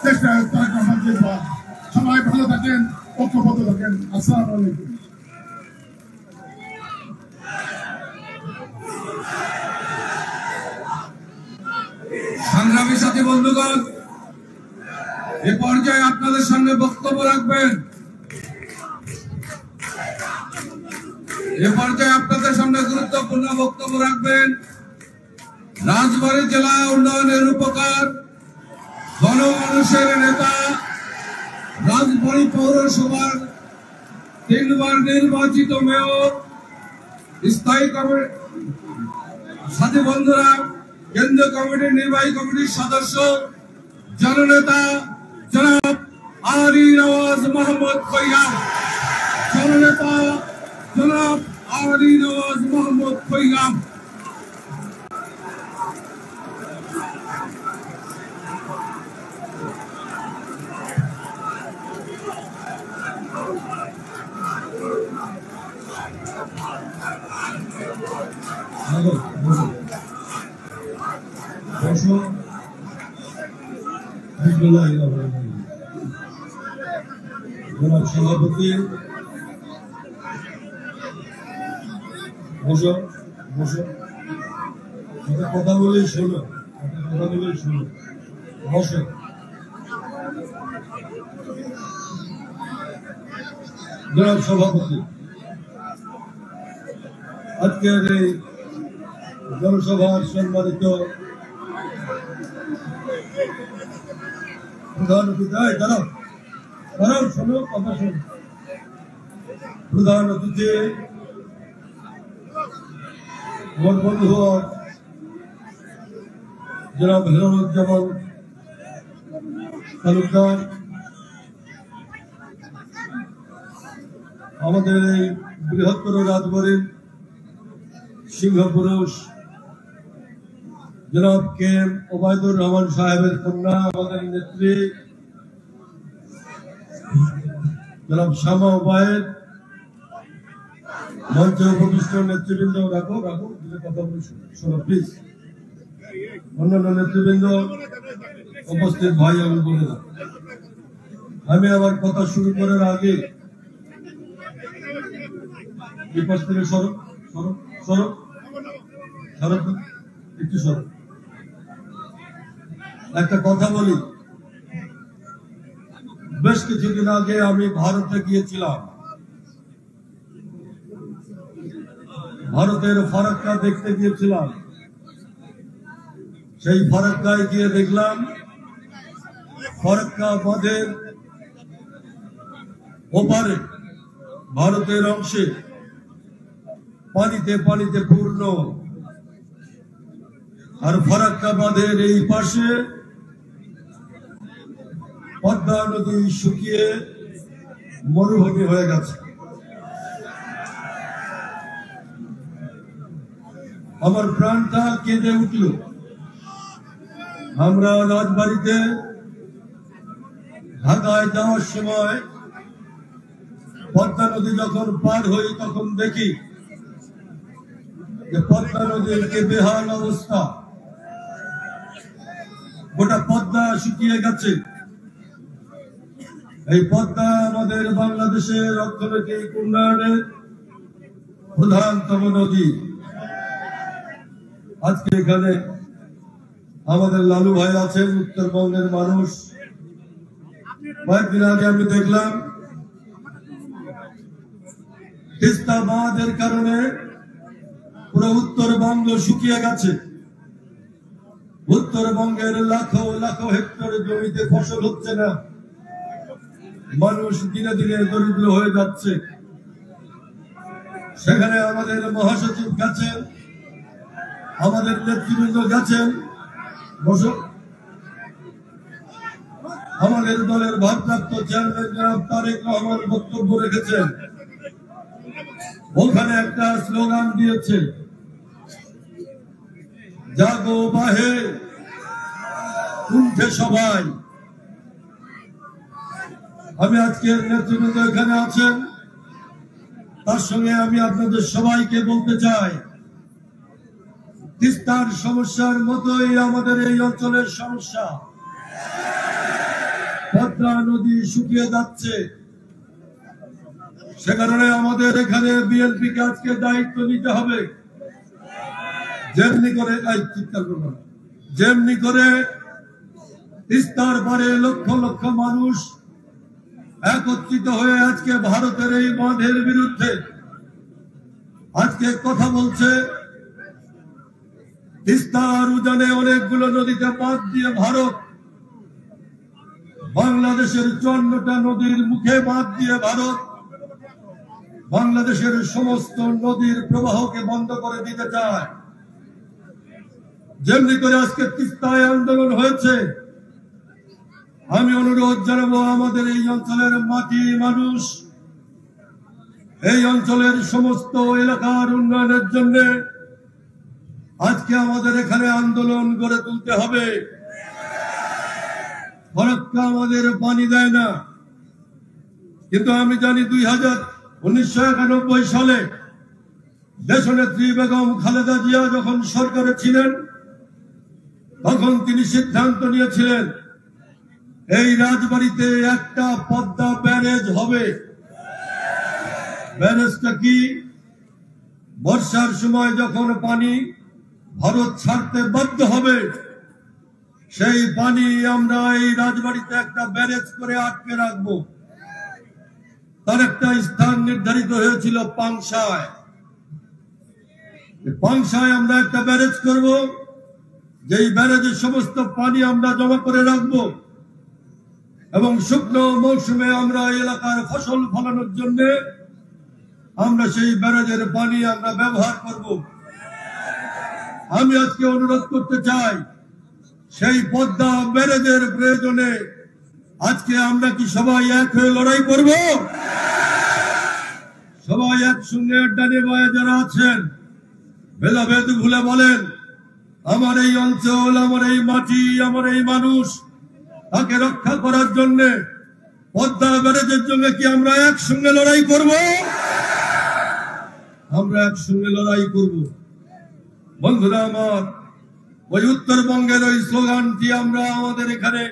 দেশনায়ক তারেক রহমান জিন্দাবাদ। সবাই ভালো থাকেন, ঐক্যবদ্ধ থাকেন। আসসালামু আলাইকুম। সংগ্রামী সাথী বন্ধুগণ, এ পর্যায়ে আপনাদের সামনে বক্তব্য রাখবেন গুরুত্বপূর্ণ বক্তব্য রাখবেন রাজবাড়ী জেলা উন্নয়নের রূপকার, গণমানুষের নেতা, রাজবাড়ী পৌরসভার 3 বার নির্বাচিত মেয়র, স্থায়ী কমিটি সাথী বন্ধুরা, কেন্দ্রীয় কমিটির নির্বাহী কমিটির সদস্য, জননেতা জনাব আলী নওয়াজ মোহাম্মদ খৈয়াম, জননেতা জনাব আলী নওয়াজ মোহাম্মদ খৈয়াম। সভাপতি বসো বসো, কথা বলেই শোনো, বসো। জনাব সভাপতি, আজকের এই জনসভার সম্মানিত প্রধান অতিথি, দাঁড়াও শোনো, কথা শোনো। প্রধান অতিথি আমার বন্ধু জনাব হেলালুজ্জামান তালুকদার, আমাদের এই বৃহত্তর রাজবাড়ীর সিংহপুরুষ জনাব কে ওবায়দুর রহমান সাহেবের কন্যা, আমাদের নেত্রী জনাব শামা ওবায়েদ, মঞ্চে উপবিষ্ট নেতৃবৃন্দ, রাখো কথা বলে শোনো প্লিজ, অন্যান্য নেতৃবৃন্দ, উপস্থিত ভাই আমি বলে না, আমি আমার কথা শুরু করার আগে বিপক্ষ থেকে একটু সরব, একটা কথা বলি। বেশ কিছুদিন আগে আমি ভারতে গিয়েছিলাম, ভারতের ফারাক্কা দেখতে গিয়েছিলাম। সেই ফারাক্কায় গিয়ে দেখলাম ফারাক্কা বাঁধের ওপারে ভারতের অংশে পানিতে পূর্ণ, আর ফারাক্কা বাঁধের এই পাশে পদ্মা নদী শুকিয়ে মরুভূমি হয়ে গেছে। আমার প্রাণটা কেঁদে উঠল। আমরা রাজবাড়িতে ঢাকায় যাওয়ার সময় পদ্মা নদী যখন পার হই তখন দেখি যে পদ্মা নদীর যে বেহাল অবস্থা, গোটা পদ্মা শুকিয়ে গেছে। এই পদ্মা আমাদের বাংলাদেশের অর্থনৈতিক উন্নয়নের প্রধানতম নদী। আজকে এখানে আমাদের লালু ভাই আছেন, উত্তরবঙ্গের মানুষ। কয়েকদিন আগে আমি দেখলাম তিস্তা বাঁধের কারণে পুরো উত্তরবঙ্গ শুকিয়ে গেছে। উত্তরবঙ্গের লাখো লাখো হেক্টর জমিতে ফসল হচ্ছে না, মানুষ দিনে দিনে দরিদ্র হয়ে যাচ্ছে। সেখানে আমাদের মহাসচিব গেছেন, আমাদের নেতৃবৃন্দ গেছেন। বসো, আমাদের দলের ভারপ্রাপ্ত চেয়ারম্যান জনাব তারেক রহমান বক্তব্য রেখেছেন। ওখানে একটা স্লোগান দিয়েছে, জাগো বাহে উঠে সবাই। আমি আজকের নেতৃবৃন্দ এখানে আছেন, তার সঙ্গে আমি আপনাদের সবাইকে বলতে চাই, তিস্তার সমস্যার মতোই আমাদের এই অঞ্চলের সমস্যা। পদ্মা নদী শুকিয়ে যাচ্ছে, সে কারণে আমাদের এখানে বিএনপিকে আজকে দায়িত্ব নিতে হবে। যেমনি করে তিস্তার পারে লক্ষ লক্ষ মানুষ একত্রিত হয়ে আজকে ভারতের এই বাঁধের বিরুদ্ধে আজকে কথা বলছে। তিস্তার উজানে অনেকগুলো নদীতে বাঁধ দিয়ে ভারত বাংলাদেশের 54টা নদীর মুখে বাঁধ দিয়ে ভারত বাংলাদেশের সমস্ত নদীর প্রবাহকে বন্ধ করে দিতে চায়। যেমনি করে আজকে তিস্তায় আন্দোলন হয়েছে, আমি অনুরোধ জানাবো আমাদের এই অঞ্চলের মাটি মানুষ, এই অঞ্চলের সমস্ত এলাকার উন্নয়নের জন্য আজকে আমাদের এখানে আন্দোলন গড়ে তুলতে হবে। ফরাক্কা আমাদের পানি দেয় না, কিন্তু আমি জানি 1991 সালে দেশনেত্রী বেগম খালেদা জিয়া যখন সরকারে ছিলেন, তখন তিনি সিদ্ধান্ত নিয়েছিলেন এই রাজবাড়িতে একটা পদ্মা ব্যারেজ হবে। ব্যারেজটা কি? বর্ষার সময় যখন পানি ভারত ছাড়তে বাধ্য হবে, সেই পানি আমরা এই রাজবাড়িতে একটা ব্যারেজ করে আটকে রাখবো। তার একটা স্থান নির্ধারিত হয়েছিল পাংশায়। পাংশায় আমরা একটা ব্যারেজ করব, যেই ব্যারেজের সমস্ত পানি আমরা জমা করে রাখবো এবং শুকনো মৌসুমে আমরা এলাকার ফসল ফলানোর জন্য আমরা সেই ব্যারেজের পানি আমরা ব্যবহার করব। আমি আজকে অনুরোধ করতে চাই, সেই পদ্মা ব্যারেজের প্রয়োজনে আজকে আমরা কি সবাই এক হয়ে লড়াই করব? সবাই একসঙ্গে ডানে বায়ে যারা আছেন, ভেদাভেদ ভুলে বলেন, আমার এই অঞ্চল, আমার এই মাটি, আমার এই মানুষ, তাকে রক্ষা করার জন্য পদ্মা ব্যারেজের জন্য কি আমরা একসঙ্গে লড়াই করব? আমরা একসঙ্গে লড়াই করব। বন্ধুরা আমার, ওই উত্তরবঙ্গের ওই স্লোগানটি আমরা আমাদের এখানে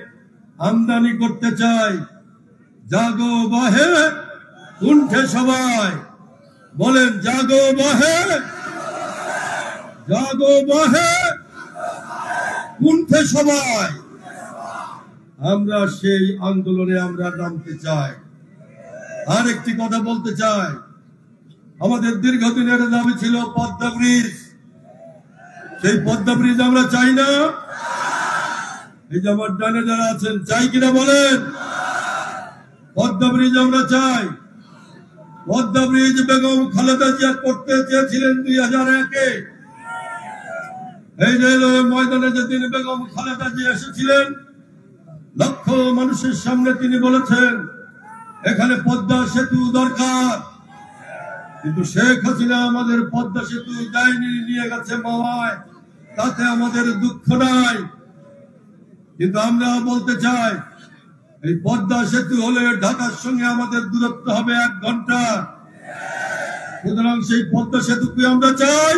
আমদানি করতে চাই, জাগো বাহে উঠে সবাই। বলেন, জাগো বাহে, জাগো বাহে উঠে সবাই। আমরা সেই আন্দোলনে আমরা নামতে চাই। আর একটি কথা বলতে চাই, আমাদের দীর্ঘদিনের দাবি ছিল পদ্মা ব্রিজ। সেই পদ্মা ব্রিজ আমরা চাই না? এই যে আমার ডানে যারা আছেন, চাই কিনা বলেন? পদ্মা ব্রিজ আমরা চাই। পদ্মা ব্রিজ বেগম খালেদা জিয়া করতে চেয়েছিলেন 2001-এ। এই যে ময়দানে যেদিন বেগম খালেদা জিয়া এসেছিলেন, লক্ষ মানুষের সামনে তিনি বলেছেন এখানে পদ্মা সেতু দরকার, কিন্তু শেখ হাসিনা আমাদের পদ্মা সেতু যায়নি, নিয়ে গেছে মাওয়ায়, তাতে আমাদের দুঃখ নাই। কিন্তু আমরা বলতে চাই, এই পদ্মা সেতু হলে ঢাকার সঙ্গে আমাদের দূরত্ব হবে 1 ঘন্টা। সুতরাং সেই পদ্মা সেতু কি আমরা চাই?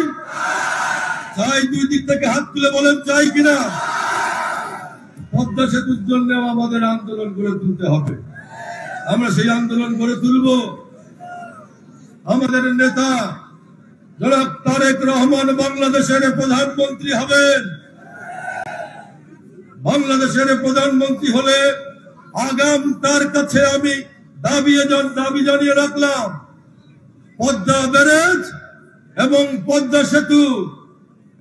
চাই। দুই দিক থেকে হাত তুলে বলেন, চাই কিনা? পদ্মা সেতুর জন্য আমাদের আন্দোলন গড়ে তুলতে হবে। আমরা সেই আন্দোলন গড়ে তুলব। আমাদের নেতা জনাব তারেক রহমান বাংলাদেশের প্রধানমন্ত্রী হবেন। বাংলাদেশের প্রধানমন্ত্রী হলে আগাম তার কাছে আমি দাবি জানিয়ে রাখলাম, পদ্মা ব্যারেজ এবং পদ্মা সেতু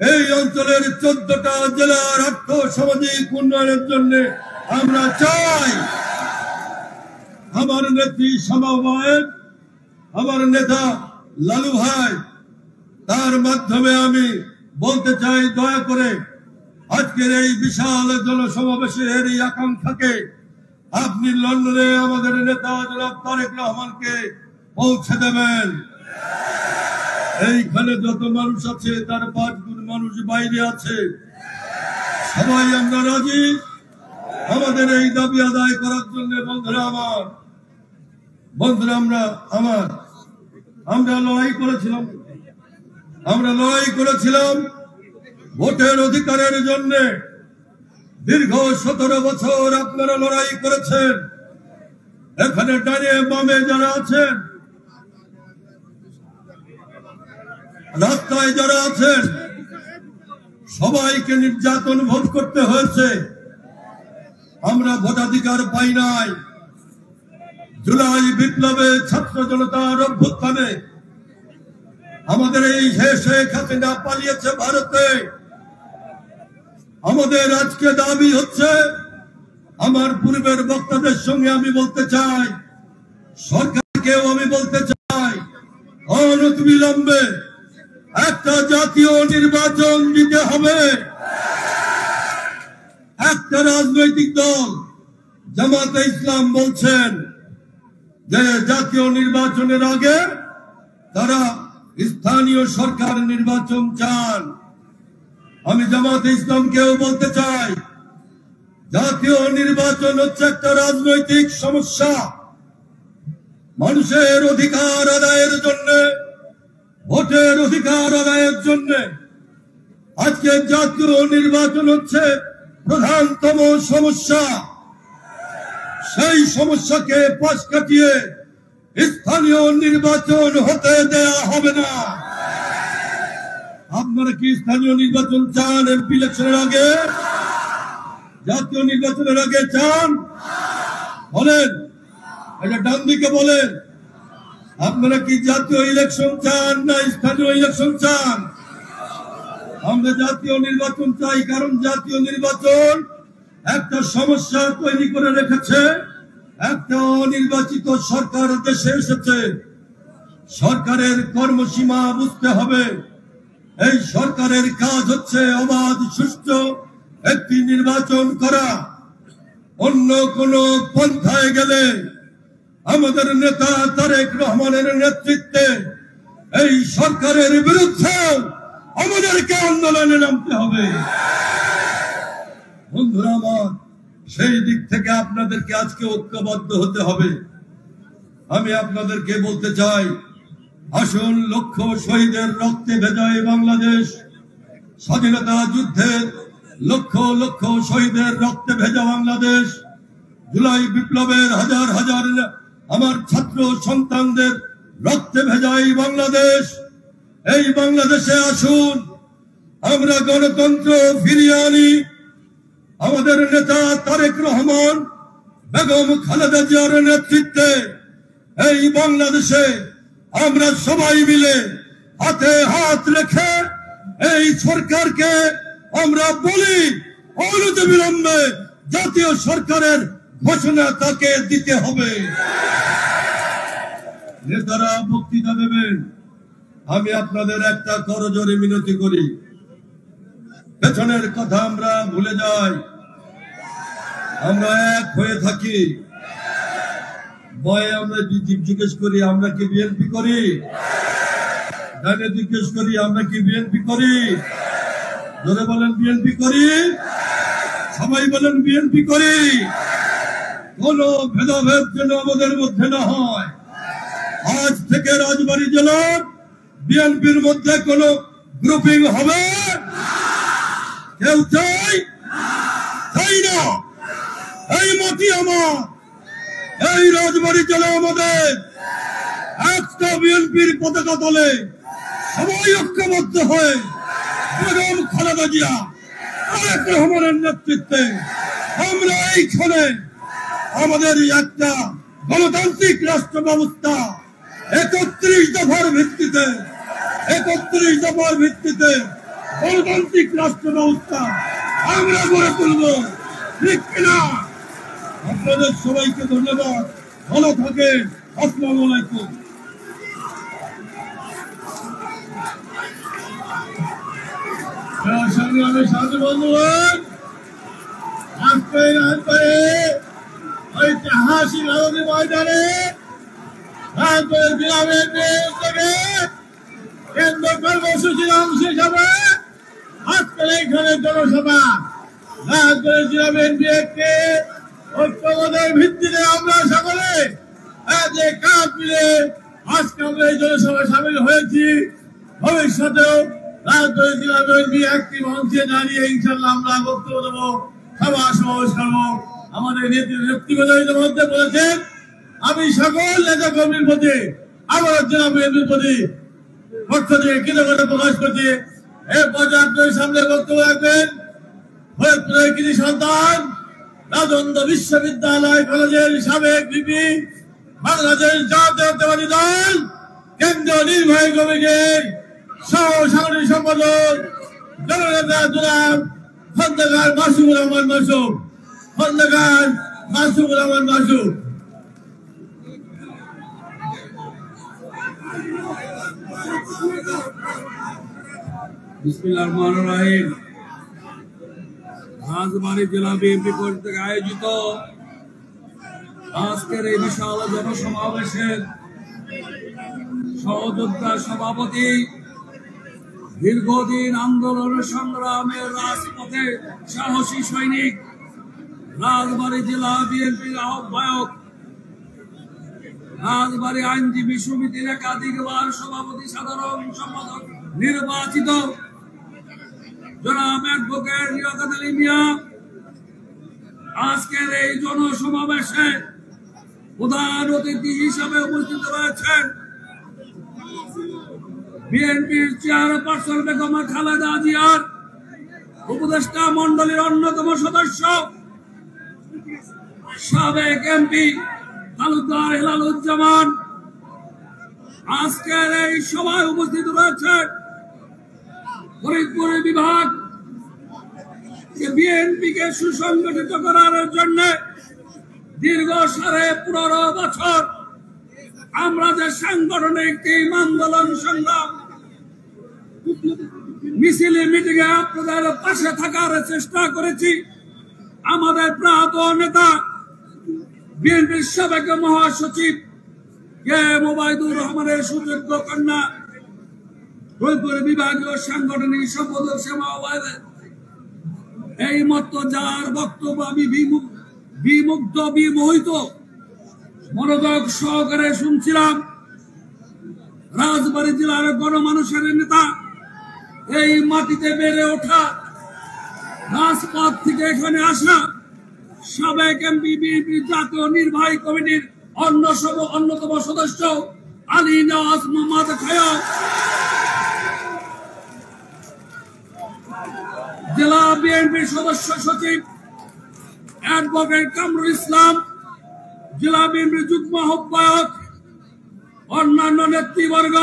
এই অঞ্চলের 14টা জেলার আর্থ সামাজিক উন্নয়নের জন্য আমরা চাই। আমার নেত্রী সমবায়, আমার নেতা লালু ভাই, তার মাধ্যমে আমি বলতে চাই, দয়া করে আজকের এই বিশাল জনসমাবেশের এই আকাঙ্ক্ষাকে আপনি লন্ডনে আমাদের নেতা জনাব তারেক রহমানকে পৌঁছে দেবেন। এইখানে যত মানুষ আছে তার 5 গুণ মানুষ বাইরে আছে। সবাই আমরা রাজি আমাদের এই দাবি আদায় করার জন্য। বন্ধুরা আমরা লড়াই করেছিলাম ভোটের অধিকারের জন্য। দীর্ঘ 17 বছর আপনারা লড়াই করেছেন। এখানে ডানে বামে যারা আছেন, রাস্তায় যারা আছেন, সবাইকে নির্যাতন ভোগ করতে হয়েছে। আমরা ভোটাধিকার পাই নাই। জুলাই বিপ্লবে ছাত্র জনতার অভ্যুত্থানে আমাদের এই শেখ হাসিনা পালিয়েছে ভারতে। আমাদের আজকে দাবি হচ্ছে, আমার পূর্বের বক্তাদের সঙ্গে আমি বলতে চাই, সরকারকেও আমি বলতে চাই, অনতিবিলম্বে একটা জাতীয় নির্বাচন দিতে হবে। একটা রাজনৈতিক দল জামাতে ইসলাম বলছেন যে জাতীয় নির্বাচনের আগে তারা স্থানীয় সরকার নির্বাচন চান। আমি জামাতে ইসলামকেও বলতে চাই, জাতীয় নির্বাচন হচ্ছে একটা রাজনৈতিক সমস্যা। মানুষের অধিকার আদায়ের জন্য, ভোটের অধিকার আদায়ের জন্য আজকে জাতীয় নির্বাচন হচ্ছে প্রধানতম সমস্যা। সেই সমস্যাকে পাশ কাটিয়ে স্থানীয় নির্বাচন হতে দেয়া হবে না। আপনারা কি স্থানীয় নির্বাচন চান? এমপি ইলেকশনের আগে, জাতীয় নির্বাচনের আগে চান? বলেন, এটা ডান দিকে বলেন। আপনারা কি জাতীয় ইলেকশন চান না স্থানীয় ইলেকশন চান? আমরা জাতীয় নির্বাচন চাই, কারণ জাতীয় নির্বাচন একটা সমস্যা তৈরি করে রেখেছে। একটা অনির্বাচিত সরকার দেশে এসেছে। সরকারের কর্মসীমা বুঝতে হবে। এই সরকারের কাজ হচ্ছে অবাধ সুষ্ঠু একটি নির্বাচন করা। অন্য কোন পন্থায় গেলে আমাদের নেতা তারেক রহমানের নেতৃত্বে এই সরকারের বিরুদ্ধে আমাদেরকে আন্দোলনে নামতে হবে। বন্ধুরা আমার, সেই দিক থেকে আপনাদেরকে আজকে ঐক্যবদ্ধ হতে হবে। আমি আপনাদেরকে বলতে চাই, আসুন লক্ষ শহীদের রক্তে ভেজা এই বাংলাদেশ, স্বাধীনতা যুদ্ধের লক্ষ লক্ষ শহীদের রক্তে ভেজা বাংলাদেশ, জুলাই বিপ্লবের হাজার হাজার আমার ছাত্র সন্তানদের রক্তে ভেজা এই বাংলাদেশ। এই বাংলাদেশে আসুন আমরা গণতন্ত্র ফিরিয়ে আনি। আমাদের নেতা তারেক রহমান, বেগম খালেদা জিয়ার নেতৃত্বে এই বাংলাদেশে আমরা সবাই মিলে হাতে হাত রেখে এই সরকারকে আমরা বলি, অনতিবিলম্বে জাতীয় সরকারের ঘোষণা তাকে দিতে হবে। নেতারা বক্তৃতা দেবেন। আমি আপনাদের একটা করজোরে মিনতি করি, পেছনের কথা আমরা ভুলে যাই। আমরা এক হয়ে থাকি। ভয়ে আমরা জিজ্ঞেস করি, আমরা কি বিএনপি করি? ডানে জিজ্ঞেস করি, আমরা কি বিএনপি করি? জোরে বলেন, বিএনপি করি। সবাই বলেন, বিএনপি করি। কোন ভেদাভেদ যেন আমাদের মধ্যে না হয়। আজ থেকে রাজবাড়ী জেলার বিএনপির মধ্যে কোন গ্রুপিং হবে? কেউ চাই? চাই না। এই মাটি আমার, এই রাজবাড়ী জেলা আমাদের। একটা বিএনপির পতাকা তলে সবাই ঐক্যবদ্ধ হয়ে বেগম খালেদা জিয়া, তারেক রহমানের নেতৃত্বে আমরা এইখানে আমাদের একটা গণতান্ত্রিক রাষ্ট্র ব্যবস্থা 31 দফার ভিত্তিতে গণতান্ত্রিক রাষ্ট্র ব্যবস্থা আমরা গড়ে তুলব। ঠিক কিনা? আপনাদের সবাইকে ধন্যবাদ। ভালো থাকেন। আসসালামু আলাইকুম। সংগ্রামী সাথী বন্ধুগণ, আজকে রাজবাড়ী হাসি লালনী ময়দানে গ্রামের থেকে কেন্দ্র কর্মসূচির অংশ হিসাবে আজকের এইখানে জনসভা গ্রামের বিএনপি ঐক্যবোধের ভিত্তিতে আমরা সকলে যে কাজ মিলে আজকে আমরা এই জনসভায় সামিল হয়েছি। ভবিষ্যতেও রাজনৈতিক গ্রামের একটি মঞ্চে দাঁড়িয়ে ইনশাল্লাহ আমরা বক্তব্য দেবো, সভা সমাবেশ করবো। আমাদের নেতৃত্বের মধ্যে বলেছেন আমি সকল নেতা কর্মীর প্রতি আবার জেলা বিএনপির প্রতি পক্ষ থেকে কৃতজ্ঞতা প্রকাশ করছি। এই পর্যায়ে আপনার সামনে বক্তব্য রাখবেন ফরিদপুরের কৃতি সন্তান রাজেন্দ্র বিশ্ববিদ্যালয় কলেজের সাবেক ভিপি, বাংলাদেশ জাতীয়তাবাদী দল কেন্দ্রীয় নির্বাহী কমিটির সহ সাংগঠনিক সম্পাদক জননেতা জনাব খন্দকার মাসুদুর রহমান মাসুদ। খন্দকার মাসুদুর রহমান মাসুদ। বিসমিল্লাহির রহমানির রহিম। রাজবাড়ী জেলা বিএনপি কর্তৃক আয়োজিত আজকের এই বিশাল জনসমাবেশের সহযোদ্ধা সভাপতি, দীর্ঘদিন আন্দোলন সংগ্রামের রাজপথে সাহসী সৈনিক, রাজবাড়ী জেলা বিএনপির আহ্বায়ক, রাজবাড়ী আইনজীবী সমিতির একাধিকবার সভাপতি সাধারণ সম্পাদক নির্বাচিত জনাব অ্যাডভোকেট লিয়াকত আলী মিয়া আজকের এই জনসমাবেশে প্রধান অতিথি হিসাবে উপস্থিত রয়েছেন বিএনপির চেয়ারপারসন বেগম খালেদা জিয়ার উপদেষ্টা মন্ডলীর অন্যতম সদস্য সাবেক এমপি তালুকদার হেলালুজ্জামান। আজকের এই সভায় উপস্থিত রয়েছেন ফরিদপুর বিভাগ বিএনপিকে সুসংগঠিত করার জন্য দীর্ঘ 15.5 বছর আমরা যে সাংগঠনিক টিম আন্দোলন সংগ্রাম মিছিল মিটিং এ আপনাদের পাশে থাকার চেষ্টা করেছি। আমাদের প্রাত নেতা বিএনপির সাবেক মহাসচিব কে ওবায়দুর রহমানের সুযোগ্য কন্যা, ফরিদপুর বিভাগীয় সাংগঠনিক সম্পাদক শ্যামা ওবায়দের এই মত যার বক্তব্য আমি বিমোহিত মনোযোগ সহকারে শুনছিলাম। রাজবাড়ী জেলার গণমানুষের নেতা, এই মাটিতে বেড়ে ওঠা, রাজপথ থেকে এখানে আসা সাবেক এমপি, বিএনপি জাতীয় নির্বাহী কমিটির অন্যতম সদস্য আলী নওয়াজ মোহাম্মদ খায়া, জেলা বিএনপির সদস্য সচিব অ্যাডভোকেট কামরুল ইসলাম, জেলা বিএনপির যুগ্ম আহ্বায়ক, অন্যান্য নেতৃবর্গ,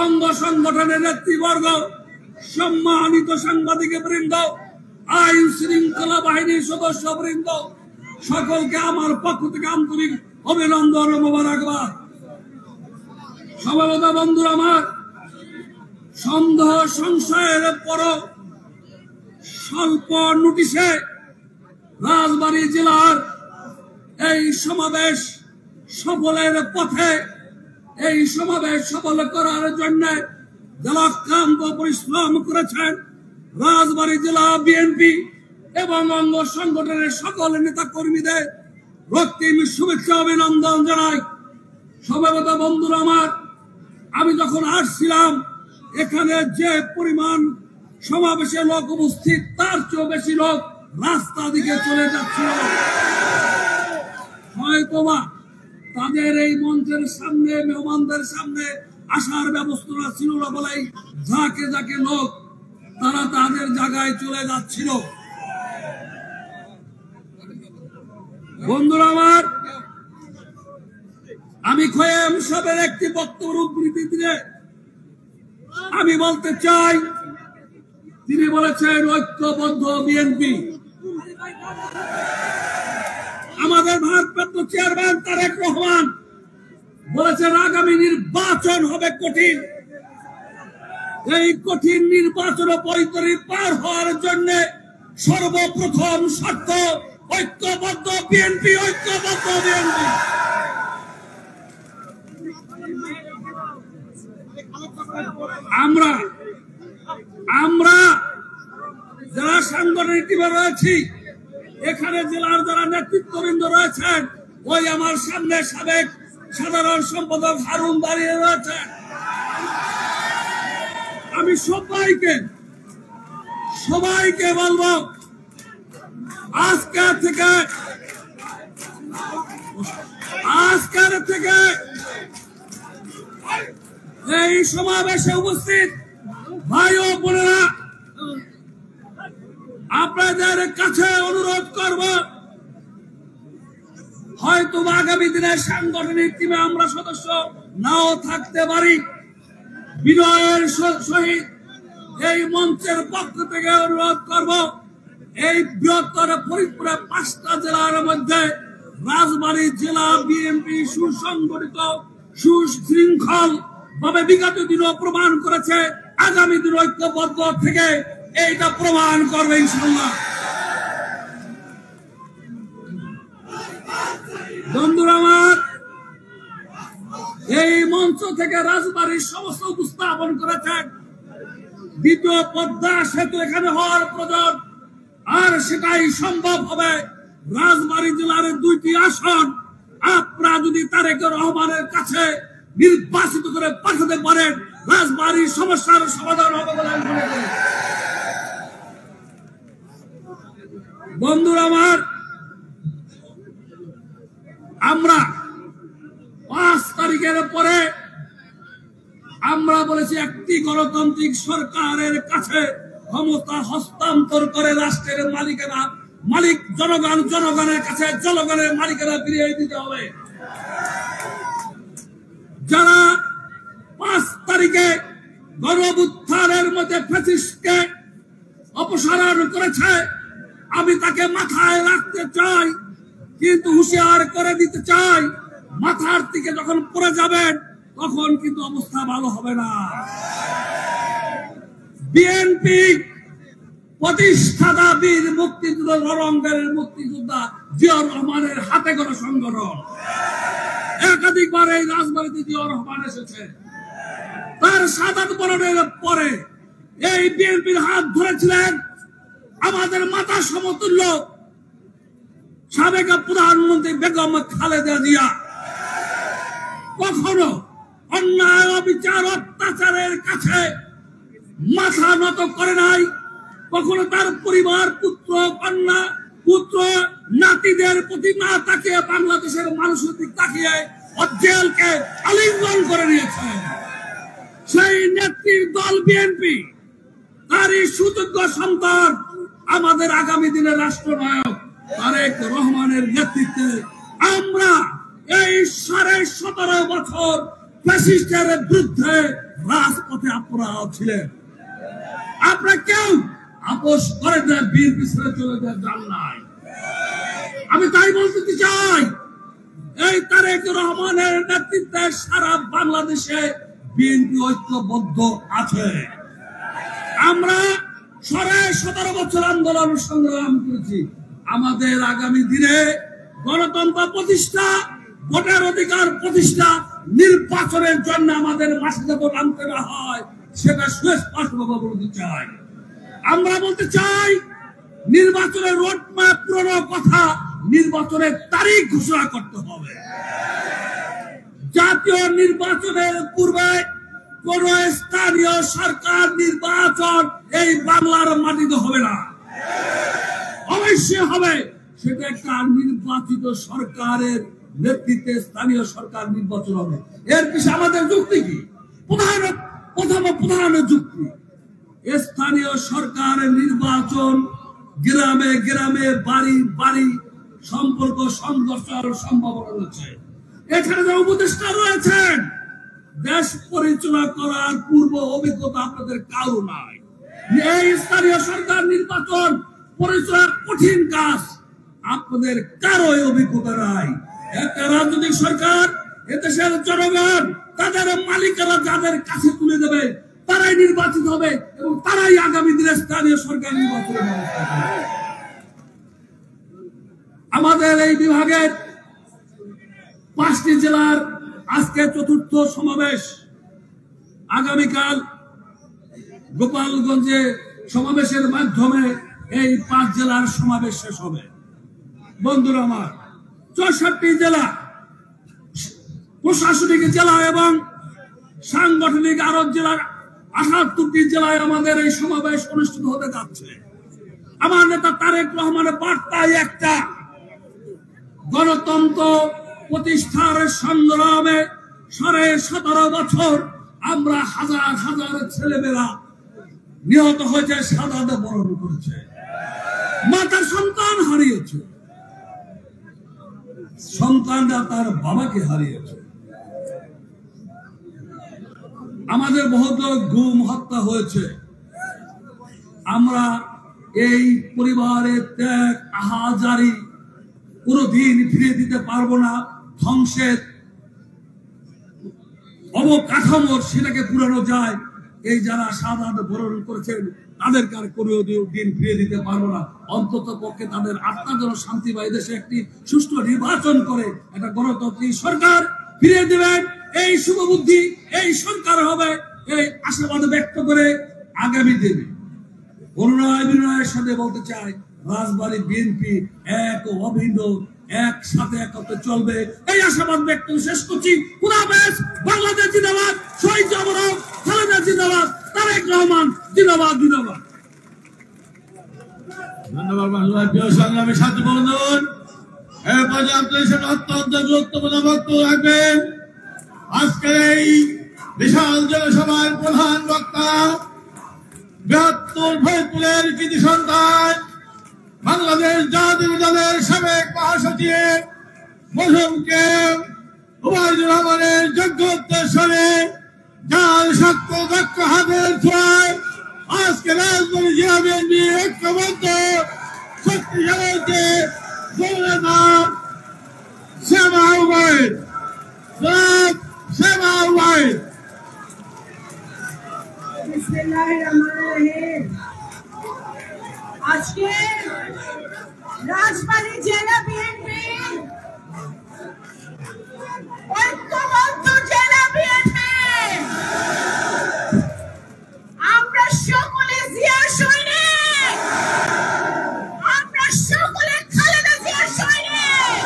অঙ্গ সংগঠনের নেতৃবর্গ, সম্মানিত সাংবাদিক বৃন্দ, আইন শৃঙ্খলা বাহিনীর সদস্য বৃন্দ, সকলকে আমার পক্ষ থেকে আন্তরিক অভিনন্দন ও মোবারকবাদ। সমাবেত বন্ধুরা আমার, সন্দেহ সংশয়ের পর স্বল্প নোটিশে রাজবাড়ী জেলার এই সমাবেশ সফলের পথে, এই সমাবেশ সফল করার জন্য জলাক্রান্ত পরিশ্রম করেছেন রাজবাড়ী জেলা বিএনপি এবং অঙ্গ সংগঠনের সকল নেতা কর্মীদের রক্তিম শুভেচ্ছা অভিনন্দন জানাই। সমাবেত বন্ধুরা আমার, আমি যখন আসছিলাম এখানে যে পরিমাণ সমাবেশে লোক উপস্থিত, তার চেয়েও বেশি লোক রাস্তা দিকে চলে যাচ্ছিল। হয়তোবা তাদের এই মঞ্চের সামনে, মেহমানদের সামনে আসার ব্যবস্থা ছিল না বলেই যাকে যাকে লোক তারা তাদের জায়গায় চলে যাচ্ছিল। বন্ধুরা আমার, আমি খোয়েম সাহেবের একটি বক্তব্য উদ্ধৃতি দিয়ে আমি বলতে চাই, তিনি বলেছেন ঐক্যবদ্ধ বিএনপি। আমাদের ভারপ্রাপ্ত চেয়ারম্যান তারেক রহমান বলেছেন আগামী নির্বাচন হবে কঠিন। এই কঠিন নির্বাচন বৈতরণী পার হওয়ার জন্য সর্বপ্রথম শর্ত ঐক্যবদ্ধ বিএনপি, ঐক্যবদ্ধ বিএনপি। আমরা যারা সাংগঠনিক টিমে রয়েছি, এখানে জেলার যারা নেতৃত্ববৃন্দ রয়েছেন, ওই আমার সামনে সাবেক সাধারণ সম্পাদক হারুন দাঁড়িয়ে রয়েছেন। আমি সবাইকে বলবো, আজকের থেকে এই সমাবেশে উপস্থিত ভাই ও বোনেরা, আপনাদের কাছে অনুরোধ করব, হয়তো আগামী দিনে সাংগঠনিক টিমে আমরা সদস্য নাও থাকতে পারি। বিনয়ের সহিত এই মঞ্চের পক্ষ থেকে অনুরোধ করব, এই বৃহত্তর ফরিদপুরে 5টা জেলার মধ্যে রাজবাড়ী জেলা বিএনপি সুসংগঠিত, সুশৃঙ্খল ভাবে বিগত দিনও প্রমাণ করেছে, আগামী দিন ঐক্যবদ্ধ থেকে এইটা প্রমাণ করবে ইনশাআল্লাহ। বন্ধুরা আমার, এই মঞ্চ থেকে রাজবাড়ির সমস্ত উপস্থাপন করেছেন। দ্বিতীয় পদ্মা সেতু এখানে হওয়ার প্রয়োজন, আর সেটাই সম্ভব হবে রাজবাড়ী জেলার 2টি আসন আপনারা যদি তারেক রহমানের কাছে নির্বাচিত করে পাঠাতে পারেন, রাজবাড়ির সমস্যার সমাধান হবে বলে আমি মনে করি। বন্ধুরা আমার, আমরা 5 তারিখের পরে আমরা বলেছি একটি গণতান্ত্রিক সরকারের কাছে ক্ষমতা হস্তান্তর করে রাষ্ট্রের মালিক জনগণ, জনগণের কাছে জনগণের মালিকানা ফিরিয়ে দিতে হবে। যারা 5 তারিখে গণঅভ্যুত্থানের মধ্যে ফ্যাসিস্টকে অপসারণ করেছে, আমি তাকে মাথায় রাখতে চাই, কিন্তু হুঁশিয়ার করে দিতে চাই, মাথার দিকে যখন পড়ে যাবেন তখন কিন্তু অবস্থা ভালো হবে না। বিএনপি প্রতিষ্ঠাতা বীর মুক্তিযোদ্ধা, রণাঙ্গনের মুক্তিযোদ্ধা জিয়াউর রহমানের হাতে গড়া সংগঠন। একাধিকবার এই রাজবাড়িতে জিয়াউর রহমান এসেছে। তার শাহাদাত বরণের পরে এই বিএনপির হাত ধরেছিলেন আমাদের মাতা সমতুল্য সাবেক প্রধানমন্ত্রী বেগম খালেদা জিয়া। কখনো অন্যায়, অবিচার, অত্যাচারের কাছে মাথা নত করে নাই। কখনো তার পরিবার, পুত্র, কন্যা, পুত্র, নাতিদের প্রতি না তাকিয়ে বাংলাদেশের মানুষের দিক তাকিয়ে জেলকে আলিঙ্গন করে নিয়েছে। সেই নেত্রীর দল বিএনপি, তারই সুযোগ্য সন্তান আমাদের আগামী দিনের রাষ্ট্রনায়ক তারেক রহমানের নেতৃত্বে আমরা এই 17.5 বছর ফ্যাসিস্টের বিরুদ্ধে রাজপথে আপনারা ছিলেন। আপনারা কেউ আপোষ করে না, বীর পিছনে চলে যান নাই। আমি তাই বলতে চাই, এই তারেক রহমানের নেতৃত্বে সারা বাংলাদেশে বিএনপি ঐক্যবদ্ধ আছে। আমরা 17.5 বছর আন্দোলন সংগ্রাম করেছি। আমাদের আগামী দিনে গণতন্ত্র প্রতিষ্ঠা, ভোটের অধিকার প্রতিষ্ঠা, নির্বাচনের জন্য আমাদের মাঠে যখন আনতে না হয় সেটা সুস্পষ্টভাবে বলতে চাই। আমরা বলতে চাই, নির্বাচনের রোডম্যাপ পুরনো কথা, নির্বাচনের তারিখ ঘোষণা করতে হবে। জাতীয় নির্বাচনের পূর্বে কোন স্থানীয় সরকার নির্বাচন এই বাংলার মাটিতে হবে না, অবশ্যই হবে সেটা একটা নির্বাচিত সরকারের নেতৃত্বে স্থানীয় সরকার নির্বাচন হবে। এর পিছনে আমাদের যুক্তি কি? প্রধান যুক্তি, স্থানীয় সরকারের নির্বাচন গ্রামে গ্রামে, বাড়ি বাড়ি সম্পর্ক সংঘর্ষের সম্ভাবনা রয়েছে। এখানে যে উপদেষ্টা রয়েছেন, দেশ পরিচালনা করার পূর্ব অভিজ্ঞতা আপনাদের কারো নাই। এই স্থানীয় সরকার নির্বাচন পরিচালনার কঠিন কাজ আপনাদের কারো অভিজ্ঞতা নাই। একটা রাজনৈতিক সরকার এদেশের জনগণ তাদের মালিকানা যাদের কাছে তুলে দেবে, তারাই নির্বাচিত হবে এবং তারাই আগামী দিনে স্থানীয় সরকার নির্বাচনের ব্যবস্থা করবে। আমাদের এই বিভাগের 5টি জেলার আজকে চতুর্থ সমাবেশ। আগামীকাল গোপালগঞ্জে সমাবেশের মাধ্যমে এই 5 জেলার সমাবেশ শেষ হবে। বন্ধুরা আমার, 64টি জেলা, প্রশাসনিক জেলা এবং সাংগঠনিক আরো জেলার 78টি জেলায় আমাদের এই সমাবেশ অনুষ্ঠিত হতে যাচ্ছে। আমার নেতা তারেক রহমানের বার্তায় একটা, গণতন্ত্র প্রতিষ্ঠার সংগ্রামে 17.5 বছর আমরা হাজার হাজার ছেলেমেয়েরা নিহত হয়েছে, শাহাদাত বরণ করেছে, মাতার সন্তান হারিয়েছে, সন্তানরা তার বাবাকে হারিয়েছে, আমাদের বহুত গুম হত্যা হয়েছে। আমরা এই পরিবারের ত্যাগ আহাজারি কোনদিন ফিরে দিতে পারবো না। ধ্বংসের অবকাঠামোর সেটাকে পুরানো যায়, এই যারা শাহাদাত বরণ করেছেন তাদেরকে আর কোনো দিন ফিরে দিতে পারবো না। অন্তত পক্ষে তাদের আত্মা যেন শান্তি পায়, দেশে একটি সুষ্ঠু নির্বাচন করে একটা গণতান্ত্রিক সরকার ফিরে দেবেন, এই শুভবুদ্ধি এই সরকার হবে, এই আশাবাদ ব্যক্ত করে আগামী দিনে অনুনয় বিনয়ের সাথে বলতে চাই, রাজবাড়ী বিএনপি এক অভিন্ন একসাথে একত্রে চলবে, এই আশাবাদ ব্যক্ত শেষ করছি। খুদা হাফেজ। বাংলাদেশ জিন্দাবাদ, শহীদ জামরক, খালেদা জিন্দাবাদ, তারেক রহমান জিন্দাবাদ জিন্দাবাদ। ধন্যবাদ বাংলার প্রিয় সংগ্রামী সাথী বন্ধুগণ, এই পর্যায়ে আপনাদের অত্যন্ত গুরুত্বপূর্ণ বক্তব্য রাখবেন আজকের এই বিশাল জনসভার প্রধান বক্তা, বৃহত্তর ফরিদপুরের কৃতি সন্তান, বাংলাদেশ জাতীয় দলের সাবেক মহাসচিব মরহুমকে ওবায়দুর রহমানের যোগ্য উত্তরসূরি, যার শক্ত দক্ষ হাতের ছোঁয়ায় আজকে রাজবাড়ী জেলা বিএনপি ঐক্যবদ্ধ শক্তিশালী শ্যামা উবায়েদ, শ্যামা উবায়েদ। আজকে রাজবাড়ী জেলা বিএনপি ঐক্যবদ্ধ জেলা বিএনপি, আমরা সকলে জিয়া সৈনিক, আমরা সকলে খালেদা জিয়ার সৈনিক,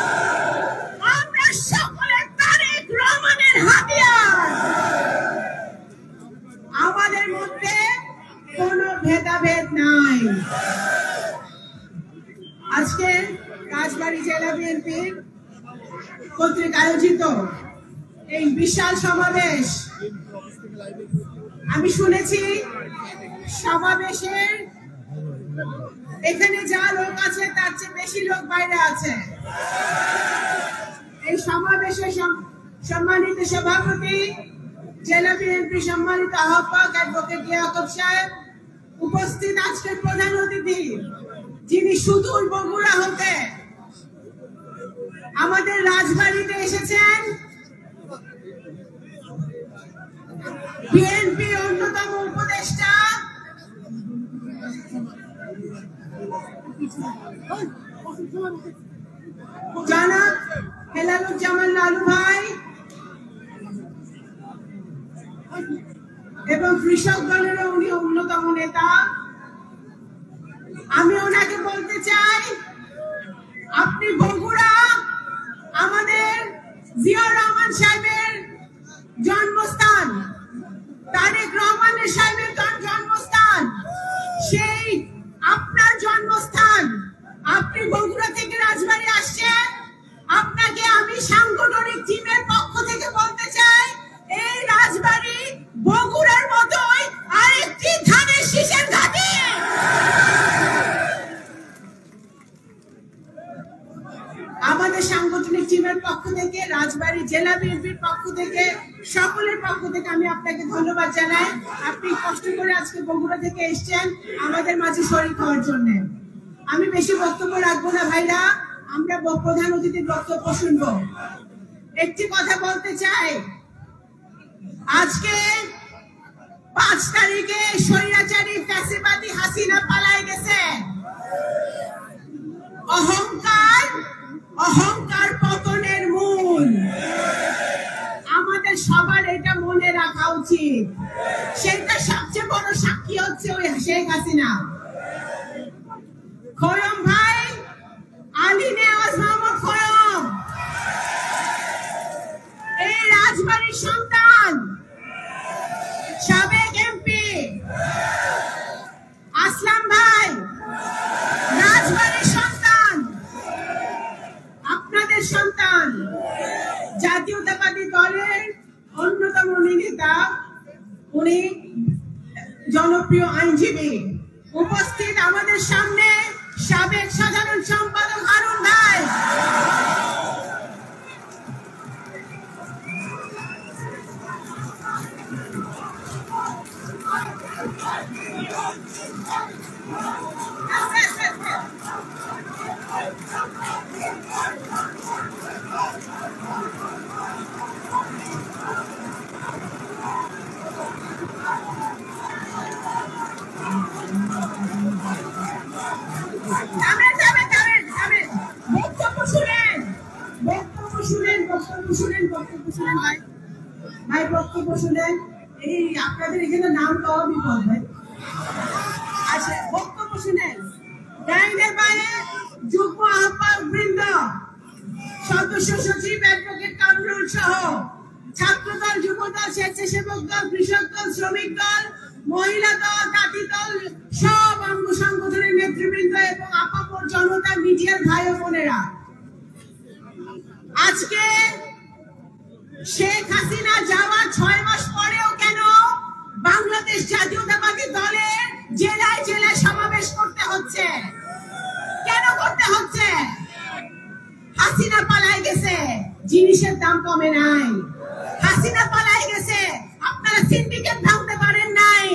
আমরা সকলে তারেক রহমানের হাতিয়ার। আমাদের মধ্যে কোনো ভেদাভেদ নাই। আজকে রাজবাড়ী জেলা বিএনপির কর্তৃক আয়োজিত এই বিশাল সমাবেশ, আমি শুনেছি সমাবেশের এখানে যা লোক আছে তার চেয়ে বেশি লোক বাইরে আছে। এই সমাবেশে সম্মানিত সভাপতি, জেলা বিএনপি সম্মানিত আহ্বায়ক অ্যাডভোকেট ইয়াকুব সাহেব, উপস্থিত আজকের প্রধান অতিথি যিনি সুদূর বগুড়া হতে আমাদের রাজবাড়িতে এসেছেন, বিএনপি অন্যতম উপদেষ্টা জনাব হেলালুজ্জামান লালু ভাই এবং কৃষক দলেরও উনি অন্যতম নেতা। আমি ওনাকে বলতে চাই, আপনি বগুড়া আমাদের জিয়াউর রহমান সাহেবের জন্মস্থান, তারেক রহমানের সাহেবের জন্মস্থান, সেই আপনার জন্মস্থান। আপনি বগুড়া থেকে রাজবাড়ী আসছেন, আপনাকে আমি সাংগঠনিক টিমের পক্ষ থেকে বলতে চাই, এই রাজবাড়ী বগুড়ার মতোই আরেকটি ধানের শীষের ঘাঁটি। আমাদের সাংগঠনিক টিমের পক্ষ থেকে, রাজবাড়ী জেলা বিএনপির পক্ষ থেকে, সকলের পক্ষ থেকে আমি আপনাকে ধন্যবাদ জানাই। আপনি কষ্ট করে আজকে বগুড়া থেকে এসেছেন আমাদের মাঝে শরীক হওয়ার জন্য। আমি বেশি বক্তব্য রাখবো না ভাইরা, আমরা প্রধান অতিথির বক্তব্য শুনবো। একটি কথা বলতে চাই, আজকে 5 তারিখে স্বৈরাচারী ফ্যাসিবাদী হাসিনা পালায় গেছে। অহংকার সেটা সবচেয়ে বড় সাক্ষী হচ্ছে ওই শেখ হাসিনা। খোয়ম ভাই, আলী নেওয়াজ মোহাম্মদ খোয়ম এই রাজবাড়ির সন্তান, সাবেক এমপি আসলাম ভাই রাজবাড়ির সন্তান, আপনাদের সন্তান, জাতীয়তাবাদী দলের অন্যতম নেতা, উনি জনপ্রিয় আইনজীবী। উপস্থিত আমাদের সামনে সাবেক সাধারণ সম্পাদক হারুন ভাই, বক্তব্য শুনেন। এই আপনাদের এখানে নাম পাওয়া বিপদ ভাই। আচ্ছা, বক্তব্য শুনেন। ডাইনের বাইরে যুগ্ম আহ্বায়ক বৃন্দ, সদস্য সচিব অ্যাডভোকেট কামরুল সহ ছাত্রদল, যুবদল, স্বেচ্ছাসেবক দল, কৃষক দল, শ্রমিক দল, মহিলা দল, তাঁতি দল, সব অঙ্গ সংগঠনের নেতৃবৃন্দ এবং আপামর জনতা, মিডিয়ার ভাই ও বোনেরা, আজকে শেখ হাসিনা যাওয়ার 6 মাস পরেও কেন বাংলাদেশ জাতীয়তাবাদী দলের জেলায় জেলায় সমাবেশ করতে হচ্ছে? কেন করতে হচ্ছে? হাসিনা পালায় গেছে, জিনিসের দাম কমে নাই। হাসিনা পালায় গেছে, আপনারা সিন্ডিকেট ভাঙতে পারেন নাই।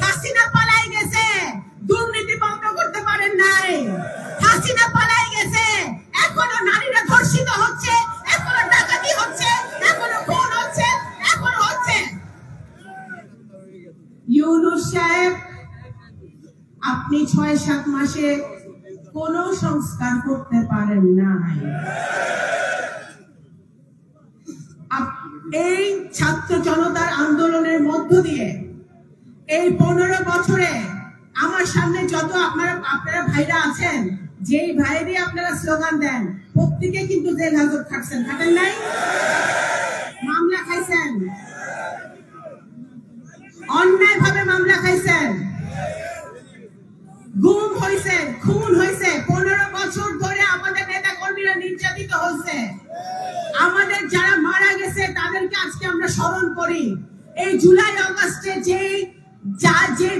হাসিনা পালায় গেছে, দুর্নীতি বন্ধ করতে পারেন নাই। হাসিনা পালায় গেছে, এখনো নারীরা ধর্ষিত হচ্ছে, এখনো ডাকাতি হচ্ছে, এখনো খুন হচ্ছে, এখনো হচ্ছে। ইউনূস সাহেব, আপনি 6-7 মাসে কোনো সংস্কার করতে পারেন নাই। এই ছাত্র জনতার আন্দোলনের মধ্য দিয়ে এই 15 বছরে আমার সামনে যত আপনারা ভাইরা আছেন, যেই ভাইয়েরই আপনারা স্লোগান দেন, প্রত্যেকে কিন্তু জেল হাজত খাটছেন, খাটেন নাই? মামলা খাইছেন, অন্যায় ভাবে মামলা খাইছেন, গুম হয়েছে, খুন হয়েছে। 15 বছর ধরে আমাদের নেতা কর্মীরা নির্যাতিত হয়েছে। আমাদের যারা মারা গেছে তাদেরকে আজকে আমরা স্মরণ করি। এই জুলাই আগস্টে যে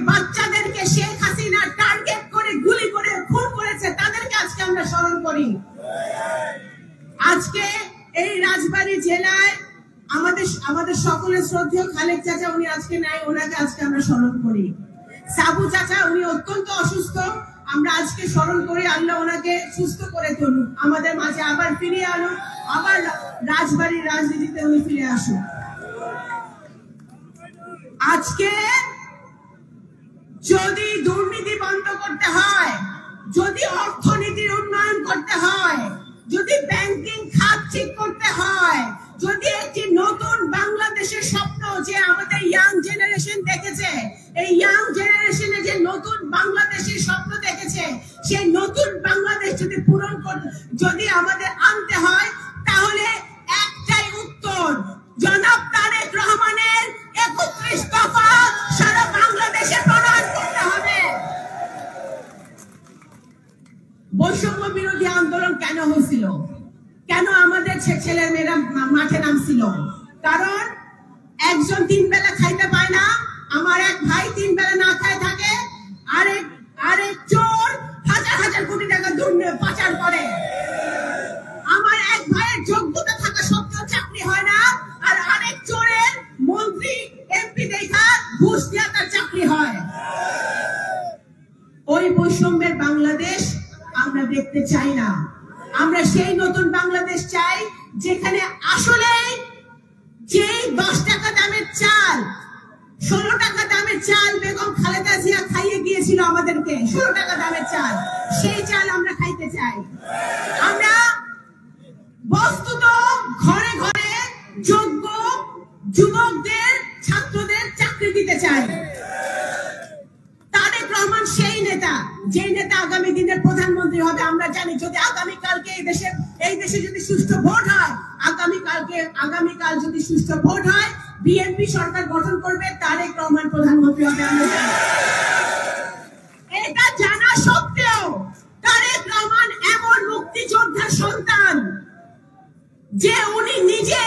বাচ্চাদেরকে শেখ হাসিনা টার্গেট করে গুলি করে খুন করেছে, তাদেরকে আজকে আমরা স্মরণ করি। আজকে এই রাজবাড়ী জেলায় আমাদের সকলের শ্রদ্ধেয় খালেক চাচা, উনি আজকে নাই, ওনাকে আজকে আমরা স্মরণ করি। সাবু চাচা, উনি অত্যন্ত অসুস্থ, আমরা আজকে স্মরণ করি। আল্লাহ ওনাকে সুস্থ করে তুলুন, আমাদের মাঝে আবার ফিরিয়ে আনুন, আবার রাজবাড়ির রাজনীতিতে উনি ফিরে আসুন। আজকে যদি দুর্নীতি বন্ধ করতে হয়, যদি অর্থনীতির উন্নয়ন করতে হয়, যদি ব্যাংকিং খাত ঠিক করতে হয়, যদি একটি নতুন বাংলাদেশের স্বপ্ন যে আমাদের ইয়াং জেনারেশন দেখেছে, এই ইয়াং জেনারেশনে যে নতুন বাংলাদেশের স্বপ্ন দেখেছে, সেই নতুন বাংলাদেশ যদি পূরণ যদি আমাদের আনতে হয়, তাহলে একটাই উত্তর, জনাব তারেক রহমানের 31 দফা সারা বাংলাদেশে প্রণয়ন করতে হবে। বৈষম্য বিরোধী আন্দোলন কেন হয়েছিল? কেন আমাদের ছেলে মেয়েরা মাঠে নামছিল? কারণ একজন 3 বেলা খাইতে পায় না, আমার এক ভাই 3 বেলা না খায় থাকে, আরেক চোর হাজার হাজার কোটি টাকা দুর্নীতি পাচার করে। আমার এক ভাইয়ের যোগ্যতা থাকা সত্ত্বেও চাকরি হয় না, আর আরেক চোরের মন্ত্রী এমপি দেখা ঘুষ দিয়ে তার চাকরি হয়। ওই বৈষম্যের বাংলাদেশ আমরা দেখতে চাই না। আমরা সেই নতুন বাংলাদেশ চাই যেখানে আসলে যে 10 টাকা দামের চাল, 16 টাকা দামের চাল বেগম খালেদা জিয়া খাইয়ে গিয়েছিল আমাদেরকে, 16 টাকা দামের চাল, সেই চাল আমরা খাইতে চাই। আমরা বস্তুত ঘরে ঘরে যোগ্য যুবকদের, ছাত্রদের সেই নেতা, যে নেতা আগামী দিনের প্রধানমন্ত্রী হবে। আমরা জানি যদি আগামীকালকে এই দেশে যদি সুষ্ঠু ভোট হয়, আগামীকাল যদি সুষ্ঠু ভোট হয়, বিএনপি সরকার গঠন করবে, তারেক রহমান প্রধানমন্ত্রী হবে। আমরা জানি। এটা জানা সত্ত্বেও তারেক রহমান এমন মুক্তিযোদ্ধার সন্তান যে উনি নিজে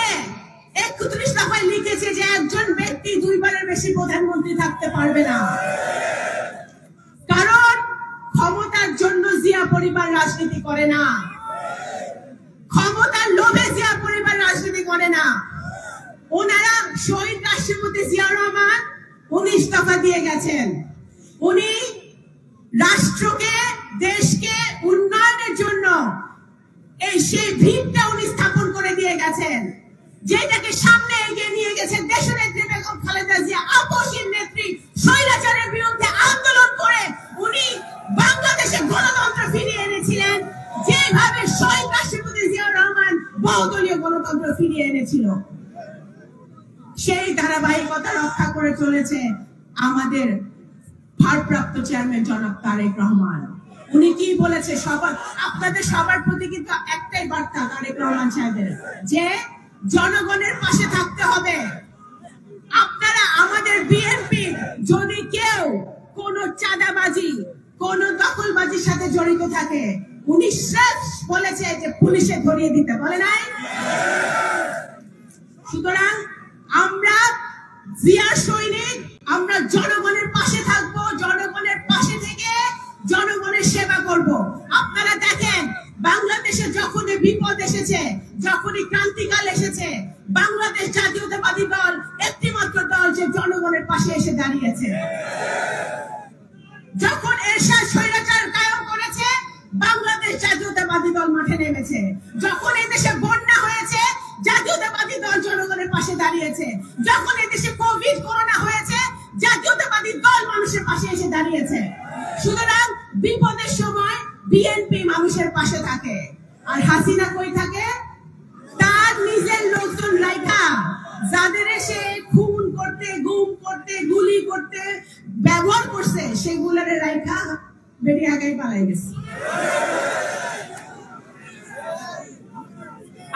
31 দফায় লিখেছে যে একজন ব্যক্তি দুইবারের বেশি প্রধানমন্ত্রী থাকতে পারবে না। কারণ ক্ষমতার জন্য জিয়া পরিবার রাজনীতি করে না, ক্ষমতার লোভে জিয়া পরিবার রাজনীতি করে না। ওনারা শহীদ রাষ্ট্রপতি জিয়া রহমান 19 দফা দিয়ে গেছেন। উনি রাষ্ট্রকে, দেশকে উন্নয়নের জন্য সেই ভিতটা উনি স্থাপন করে দিয়ে গেছেন, যেটাকে সামনে এগিয়ে নিয়ে গেছেন দেশনেত্রী বেগম খালেদা জিয়া। আপসীর নেত্রী স্বৈরাচারের বিরুদ্ধে আন্দোলন করে উনি বাংলাদেশে গণতন্ত্র ফিরিয়ে এনেছিলেন, যেভাবে শহীদ রাষ্ট্রপতি জিয়া রহমান বহুদলীয় গণতন্ত্র ফিরিয়ে এনেছিল। সেই ধারাবাহিকতা রক্ষা করে চলেছে আমাদের ভারপ্রাপ্ত চেয়ারম্যান জনাব তারেক রহমান। উনি কি বলেছে, আপনাদের সবার প্রতি কিন্তু একটাই বার্তা তারেক রহমান সাহেবের, যে জনগণের পাশে থাকতে হবে। আপনারা আমাদের বিএনপি যদি কেউ কোন চাঁদাবাজি, কোন দখলবাজির সাথে জড়িত থাকে, উনি স্রেফ বলেছে যে পুলিশে ধরিয়ে দিতে, বলে নাই? সুতরাং আমরা জিয়ার সৈনিক, আমরা জনগণের পাশে থাকবো, জনগণের পাশে থেকে জনগণের সেবা করব। আপনারা দেখেন বাংলাদেশে যখনই বিপদ এসেছে, যখনই ক্রান্তিকাল এসেছে, বাংলাদেশ জাতীয়তাবাদী দল একটি মাত্র দল যে জনগণের পাশে এসে দাঁড়িয়েছে। যখন এরশাদ স্বৈরাচার কায়েম করেছে, বাংলাদেশ জাতীয়তাবাদী দল মাঠে নেমেছে। যখন এই দেশে বন্যা হয়েছে, জাতীয়তাবাদী দল জনগণের পাশে দাঁড়িয়েছে। যখন এই দেশে কোভিড করোনা হয়েছে, জাতীয়তাবাদী দল মানুষের পাশে এসে দাঁড়িয়েছে। সুতরাং বিপদের সময় বিএনপি মানুষের পাশে থাকে। আর হাসিনা কই থাকে? তার নিজের লোকজন রাইখা, যাদের সে খুন করতে, গুম করতে, গুলি করতে ব্যবহার করছে, সেগুলোর রাইখা বেরিয়ে আগাই পালাই গেছে।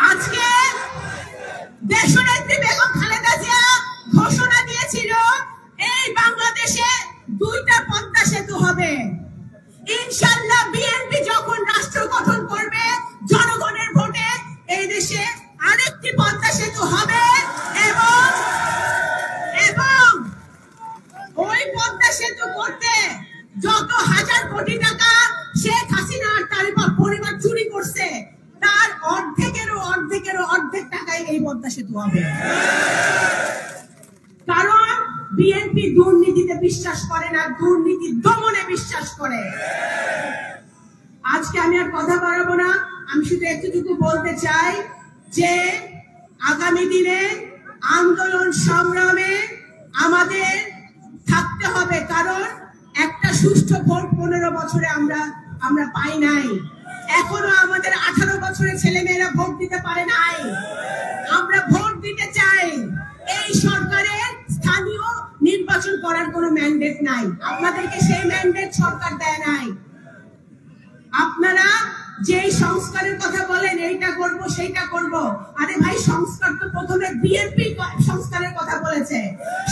আজকে দেশনেত্রী বেগম খালেদা জিয়া ঘোষণা দিয়েছিল এই বাংলাদেশে 2টা পদ্মা সেতু হবে। ইনশাআল্লাহ বিএনপি যখন রাষ্ট্র গঠন করবে জনগণের ভোটে, এই দেশে আরেকটি পদ্মা সেতু হবে এবং ওই পদ্মা সেতু করতে যত হাজার কোটি টাকা শেখ হাসিনা আর তার পরিবার চুরি করছে, তার অর্ধেকেরও অর্ধেক টাকায় এই পদ্মা সেতু হবে। কারণ বিএনপি দুর্নীতিতে বিশ্বাস করে না, দুর্নীতি দমনে বিশ্বাস করে। আজকে আমি আর কথা বাড়াবো না, আমি শুধু এতটুকু বলতে চাই যে আগামী দিনে আন্দোলন সংগ্রামে আমাদের থাকতে হবে। কারণ একটা সুষ্ঠু ভোট 15 বছরে আমরা পাই নাই। এখনো আমাদের 18 বছরের ছেলেমেয়েরা ভোট দিতে পারে নাই। আমরা ভোট দিতে চাই। এই সরকারের স্থানীয় নির্বাচন করার কোনো ম্যান্ডেট নাই, আপনাদেরকে সেই ম্যান্ডেট সরকার দেয় নাই। আপনারা যেই সংস্কারের কথা বলেন, এইটা করব সেইটা করব, আরে ভাই সংস্কার তো প্রথমে বিএনপি সংস্কারের কথা বলেছে।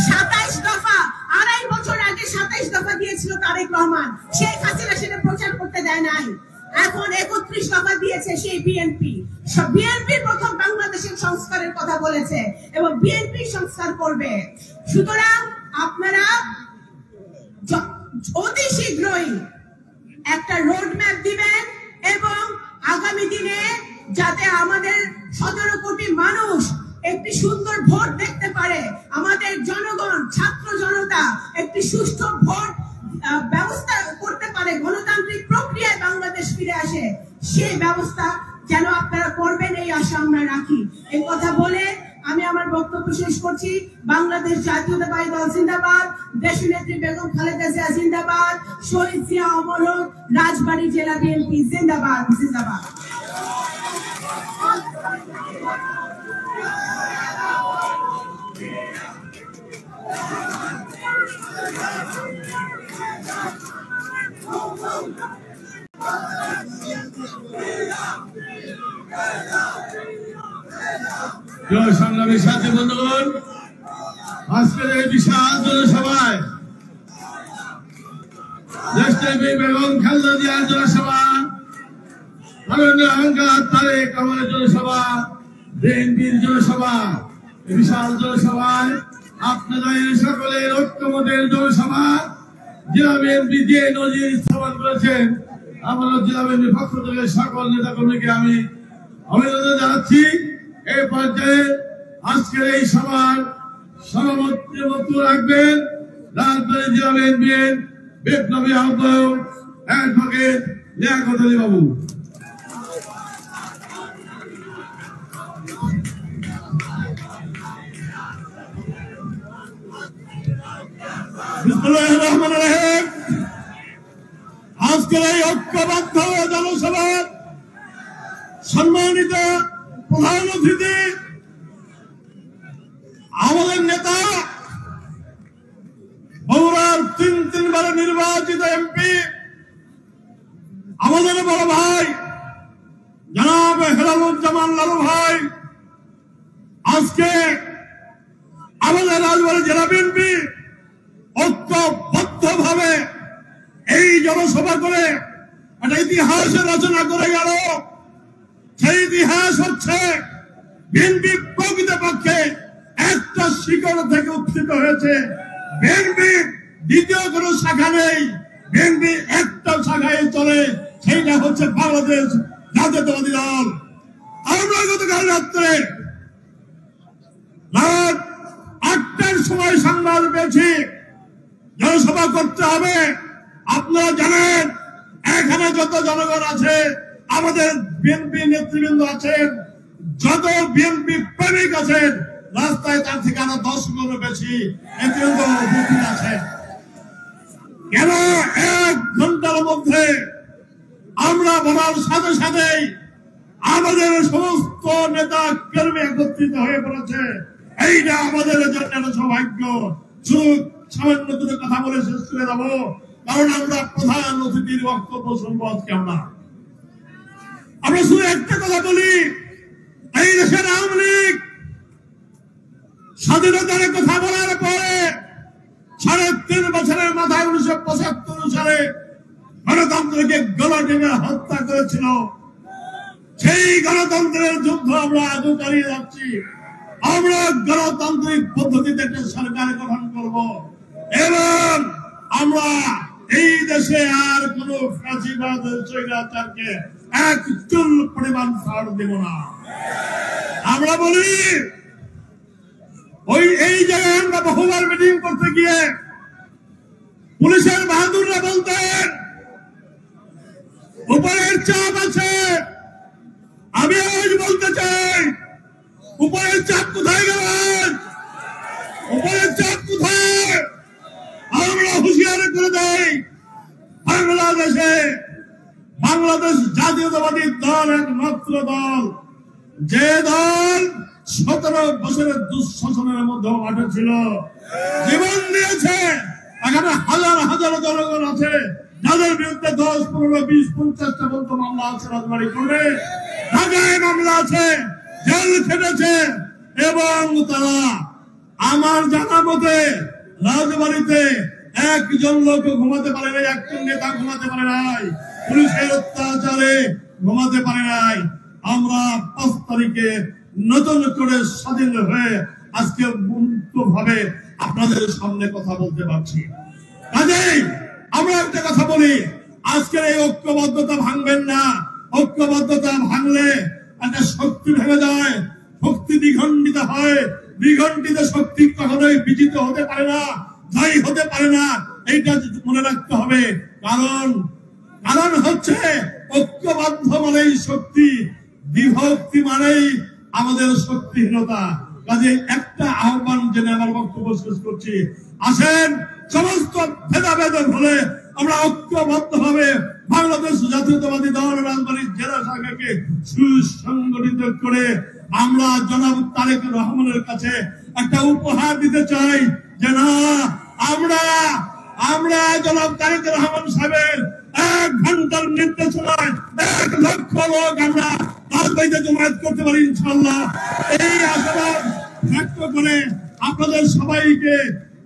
27 দফা, 2.5 বছর আগে 27 দফা দিয়েছিল তারেক রহমান, শেখ হাসিনা সেটা প্রচার করতে দেয় নাই। এখন 31 দফা দিয়েছে সেই বিএনপি। প্রথম বাংলাদেশের সংস্কারের কথা বলেছে এবং বিএনপি সংস্কার করবে। সুতরাং আপনারা অতি শীঘ্রই একটা রোড ম্যাপ দিবেন এবং আগামী দিনে যাতে আমাদের 17 কোটি মানুষ একটি সুন্দর ভোট দেখতে পারে, আমাদের জনগণ, ছাত্র জনতা একটি সুষ্ঠু ভোট ব্যবস্থা করতে পারে, গণতান্ত্রিক প্রক্রিয়ায় বাংলাদেশ ফিরে আসে, সেই ব্যবস্থা যেন আপনারা করবেন এই আশা আমরা রাখি। এই কথা বলে আমি আমার বক্তব্য শেষ করছি। বাংলাদেশ জাতীয়তাবাদী দল জিন্দাবাদ, দেশনেত্রী বেগম খালেদা জিয়া জিন্দাবাদ, শহীদ জিয়া অমর হোক, রাজবাড়ী জেলা বিএনপি জিন্দাবাদ জিন্দাবাদ। সংগ্রামী সাথী বন্ধুগণ, আজকের এই বিশাল জনসভায় দেশব্যাপী বেগম খালেদা জিয়ার জনসভা, মাননীয় অহংকার তারেক রহমানের জনসভা, বিএনপির জনসভা, বিশাল জনসভায় আপনাদের সকলের ঐক্যমতের জনসভা জেলা বিএনপি যে নজির স্থাপন করেছেন, আমাদের জেলা বিএনপির পক্ষ থেকে সকল নেতা কর্মীকে আমি অভিনন্দন জানাচ্ছি। এই পর্যায়ে আজকের এই সভার সভাপতি বক্তব্য রাখবেন রাজবাড়ী জেলা বিএনপির বিপ্লবী আহ্বায়ক অ্যাডভোকেট লিয়াকত আলী বাবু। বিসমিল্লাহির রহমানির রহিম। আজকের এই ঐক্যবদ্ধ জনসভার সম্মানিত প্রধান অতিথি, আমাদের নেতা, বগুড়ার তিনবারের নির্বাচিত এমপি, আমাদের বড় ভাই জনাব হেলালুজ্জামান লালু ভাই, আজকে আমাদের রাজবাড়ী জেলা বিএনপি ঐক্যবদ্ধ ভাবে এই জনসভা করে একটা ইতিহাসের রচনা করে গেল। সেই ইতিহাস হচ্ছে বিএনপি প্রকৃতপক্ষে একটা শিকড় থেকে উত্থিত হয়েছে। বিএনপি দ্বিতীয় কোন শাখা নেই, বিএনপি একটা শাখায় চলে, সেইটা হচ্ছে বাংলাদেশ জাতীয়তাবাদী দল। আমরা গতকাল রাত্রে রাত 8টার সময় সংবাদ পেয়েছি জনসভা করতে হবে। আপনারা জানেন এখানে যত জনগণ আছে, আমাদের বিএনপি নেতৃবৃন্দ আছেন, যত বিএনপি প্রেমিক আছেন, রাস্তায় তার থেকে আরো 10 গুণ বেশি নেতৃবৃন্দ উপস্থিত আছে। কেন 1 ঘন্টার মধ্যে আমরা বলার সাথে সাথেই আমাদের সমস্ত নেতা কর্মী একত্রিত হয়ে পড়েছে। এইটা আমাদের জন্য সৌভাগ্য। শুধু সামান্য দুটো কথা বলে শেষ করে দেবো, কারণ আমরা প্রধান অতিথির বক্তব্য শুনবো আজকে। আমরা শুধু একটা কথা বলি, এই দেশের আওয়ামী লীগ স্বাধীনতার কথা বলার পরে 3.5 বছরের মাথায় 1975 সালে গণতন্ত্রকে গলা টেনে হত্যা করেছিল। সেই গণতন্ত্রের যুদ্ধ আমরা আগে চালিয়ে যাচ্ছি। আমরা গণতান্ত্রিক পদ্ধতিতে একটা সরকার গঠন করব এবং আমরা এই দেশে আর কোন ফ্যাসিবাদ স্বৈরাচারকে এক চুল পরিমাণ ছাড় দেব না। আমরা বলি এই জায়গায় আমরা বহুবার মিটিং করতে গিয়ে পুলিশের বাহাদুররা বলতেন উপরের চাপ আছে। আমি আজ বলতে চাই, উপরের চাপ কোথায় গেলেন? উপরের চাপ কোথায়? আমরা হুঁশিয়ারি করে দেই, বাংলাদেশ জাতীয়তাবাদী দল একমাত্র দল, যে দল 17 বছরের দুঃশাসনের মধ্যে মাঠে ছিল, জীবন দিয়েছে। এখানে হাজার হাজার জনগণ আছে যাদের বিরুদ্ধে 10, 15, 20, 50টা পর্যন্ত মামলা আছে, রাজবাড়ী করে ঢাকায় মামলা আছে, জেল খেটেছে এবং তারা আমার জানা মতে রাজবাড়িতে একজন লোক ঘুমাতে পারে নাই, একজন নেতা ঘুমাতে পারে নাই, পুলিশের অত্যাচারে ঘুমাতে পারে নাই। আমরা 5 তারিখে নতুন করে স্বাধীন হয়ে আজকে মুক্ত ভাবে আপনাদের সামনে কথা বলতে পারছি। কাজেই আমরা একটা কথা বলি, আজকের এই ঐক্যবদ্ধতা ভাঙবেন না। ঐক্যবদ্ধতা ভাঙলে একটা শক্তি ভেঙে যায়, শক্তি দ্বিখণ্ডিত হয়। দ্বিখণ্ডিত শক্তি কখনোই বিজিত হতে পারে না, জয়ী হতে পারে না। এইটা মনে রাখতে হবে। কারণ হচ্ছে ঐক্যবদ্ধ মানেই শক্তি, বিভক্তি মানেই আমাদের শক্তিহীনতা। কাজে একটা আহ্বান জেনে আমার বক্তব্য শেষ করছি। আসেন, সমস্ত ভেদাভেদ ভুলে আমরা ঐক্যবদ্ধ ভাবে বাংলাদেশ জাতীয়তাবাদী দল রাজবাড়ী জেলা শাখাকে সুসংগঠিত করে আমরা জনাব তারেক রহমানের কাছে একটা উপহার দিতে চাই যে না, আমরা জনাব তারেক রহমান সাহেবের 1 ঘন্টার নির্দেশনায় 1 লক্ষ লোক আমরা রাজবাড়িতে জমায়েত করতে পারি ইনশাআল্লাহ। এই আশাবাদ ব্যক্ত করে আপনাদের সবাইকে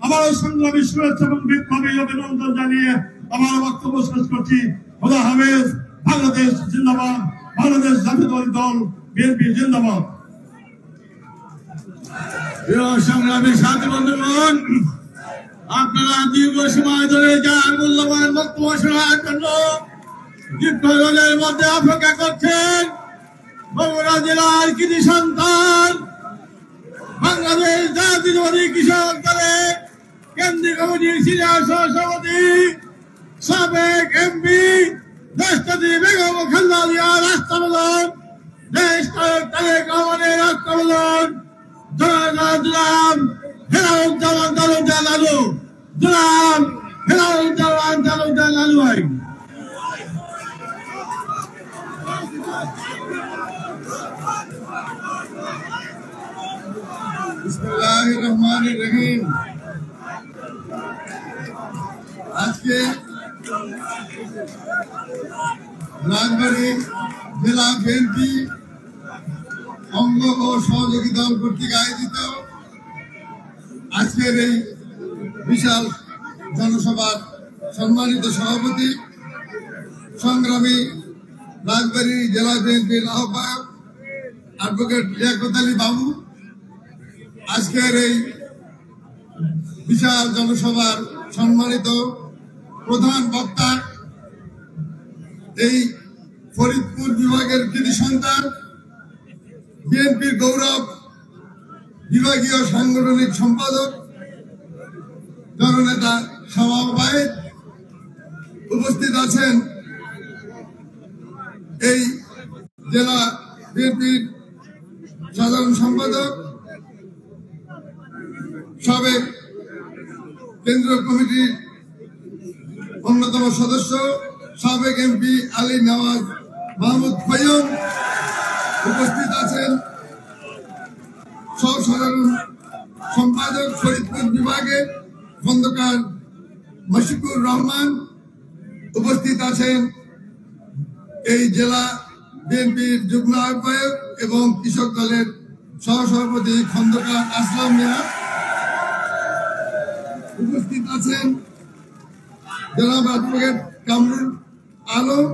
আবারও সংগ্রামী শুভেচ্ছা এবং বিপ্লবী অভিনন্দন জানিয়ে আমার বক্তব্য শেষ করছি। খোদা হাফেজ। বাংলাদেশ জিন্দাবাদ। বাংলাদেশ জাতীয়তাবাদী দল বিএনপি জিন্দাবাদ। প্রিয় সংগ্রামী সাথী বন্ধুগণ, আপনারা দীর্ঘ সময় ধরে যার মূল্যবান বক্তব্য শোনার জন্য দীর্ঘদিনের মধ্যে অপেক্ষা করছেন বগুড়া জেলার কৃতি সন্তান, বাংলাদেশ জাতীয়তাবাদী কৃষক দলের কেন্দ্রীয় কমিটির সিনিয়র সহসভাপতি, সাবেক এমপি দেশনেত্রী বেগম খালেদা জিয়ার রাষ্ট্রপ্রধান, দেশ নায়ক তারেক রহমানের রাষ্ট্রপ্রধান জনাব হেলালুজ্জামান তালুকদার লালু, জনাব হেলালুজ্জামান তালুকদার লালু ভাই। বিসমিল্লাহির রহমানির রহিম। আজকে রাজবাড়ী জেলা বিএনপি অঙ্গ ও সহযোগী দল কর্তৃক আয়োজিত আজকের এই বিশাল জনসভার সম্মানিত সভাপতি, সংগ্রামী রাজবাড়ী জেলা বিএনপির আহ্বায়ক অ্যাডভোকেট লিয়াকত আলী বাবু, আজকের এই বিশাল জনসভার সম্মানিত প্রধান বক্তা, এই ফরিদপুর বিভাগের কৃতি সন্তান, বিএনপির গৌরব বিভাগীয় সাংগঠনিক সম্পাদক জননেতা শামা ওবায়েদ, উপস্থিত আছেন এই জেলা বিএনপির সাধারণ সম্পাদক, সাবেক কেন্দ্রীয় কমিটির অন্যতম সদস্য, সাবেক এমপি আলী নওয়াজ মাহমুদ খৈয়ম, উপস্থিত আছেন সহ সাধারণ সম্পাদক ফরিদপুর বিভাগে খন্দকার মশিকুর রহমান, উপস্থিত আছেন এই জেলা বিএনপির যুগ্ম আহ্বায়ক এবং কৃষক দলের সহসভাপতি খন্দকার আসলাম মিয়া, উপস্থিত আছেন জনাব অ্যাডভোকেট কামরুল আলম,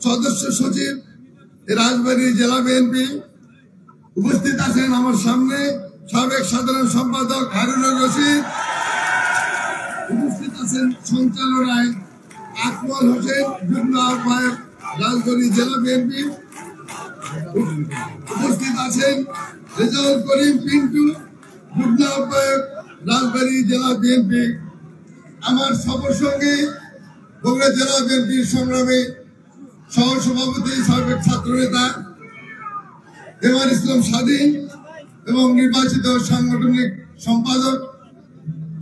সদস্য সচিব রাজবাড়ী জেলা বিএনপি, উপস্থিত আছেন আমার সামনে সাবেক সাধারণ সম্পাদক হারুনুর রশিদ, উপস্থিত আছেন সঞ্চালনায় আকমল হোসেন, যুগ্ম আহ্বায়ক রাজবাড়ী জেলা বিএনপি, উপস্থিত আছেন রেজাউল করিম পিন্টু, যুগ্ম আহ্বায়ক রাজবাড়ী জেলা বিএনপি। আমার সফর সঙ্গে বগুড়া জেলা বিএনপির সংগ্রামী সহসভাপতি, সাবেক ছাত্র নেতা এমআর ইসলাম স্বাধীন এবং নির্বাচিত সাংগঠনিক সম্পাদক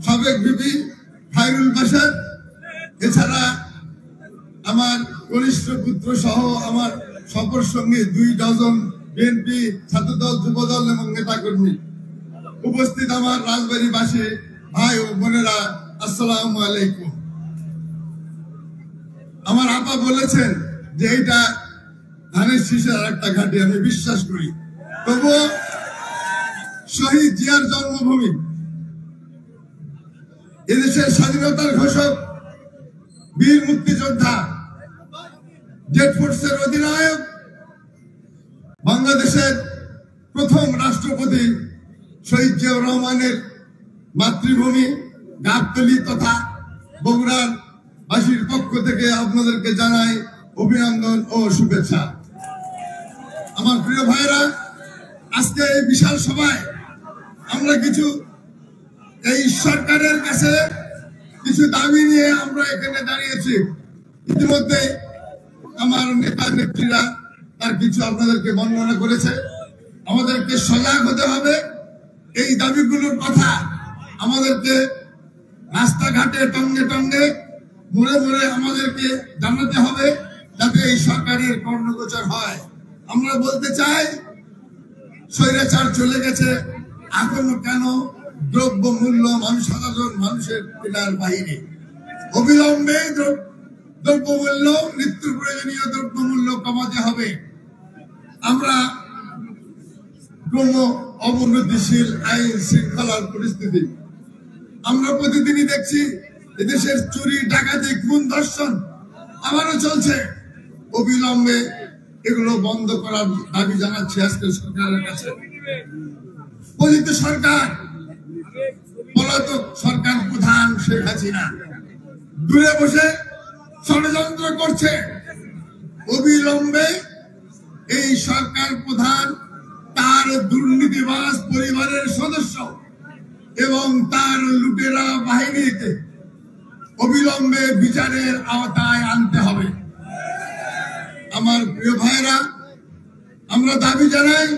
সাবেক ভিপি খায়রুল বাশার, এছাড়া আমার কনিষ্ঠ পুত্র সহ আমার সফর সঙ্গে 2 ডজন বিএনপি ছাত্রদল, যুবদল এবং নেতাকর্মী, উপস্থিত আমার রাজবাড়ীবাসী ভাই ও বোনেরা, আসসালামু আলাইকুম। আমার আপা বলেছেন যে এটা ধানের শীষের একটা ঘাঁটি, আমি বিশ্বাস করি। তবুও শহীদ জিয়ার জন্মভূমি, এদেশের স্বাধীনতার ঘোষক, বীর মুক্তিযোদ্ধা, জেড ফোর্সের অধিনায়ক, বাংলাদেশের প্রথম রাষ্ট্রপতি শহীদ জিয়াউর রহমানের মাতৃভূমি গাবতলী তথা বগুড়ার বাসীর পক্ষ থেকে আপনাদেরকে জানাই অভিনন্দন ও শুভেচ্ছা। আমার প্রিয় ভাইরা, আজকে এই বিশাল সভায় আমরা কিছু এই সরকারের কাছে কিছু দাবি নিয়ে আমরা এখানে দাঁড়িয়েছি। ইতিমধ্যে আমার নেতা নেত্রীরা তার কিছু আপনাদেরকে বর্ণনা করেছে। আমাদেরকে সজাগ হতে হবে, এই দাবিগুলোর কথা আমাদেরকে রাস্তাঘাটে টঙ্গে টঙ্গে মোড়ে মোড়ে আমাদেরকে জানাতে হবে, যাতে এই সরকারের কর্ণগোচর হয়। আমরা বলতে চাই, স্বৈরাচার চলে গেছে, এখনো কেন দ্রব্য মূল্য সাধারণ মানুষের কেনার বাইরে? অবিলম্বে দ্রব্য দ্রব্যমূল্য, নিত্য প্রয়োজনীয় দ্রব্যমূল্য কমাতে হবে। আমরা ক্রম অবনতিশীল আইন শৃঙ্খলার পরিস্থিতি আমরা প্রতিদিনই দেখছি। এদেশের চুরি, ডাকাতি, খুন, ধর্ষণ আবারও চলছে। অবিলম্বে এগুলো বন্ধ করার দাবি জানাচ্ছি আজকে সরকারের কাছে। পতিত সরকার, পলাতক সরকার প্রধান শেখ হাসিনা দূরে বসে ষড়যন্ত্র করছে। অবিলম্বে এই সরকার প্রধান, তার দুর্নীতিবাজ পরিবারের সদস্য এবং তার লুটেরা বাহিনীকে অবিলম্বে বিচারের আওতায় আনতে হবে। আমার প্রিয় ভাইরা, আমরা দাবি জানাই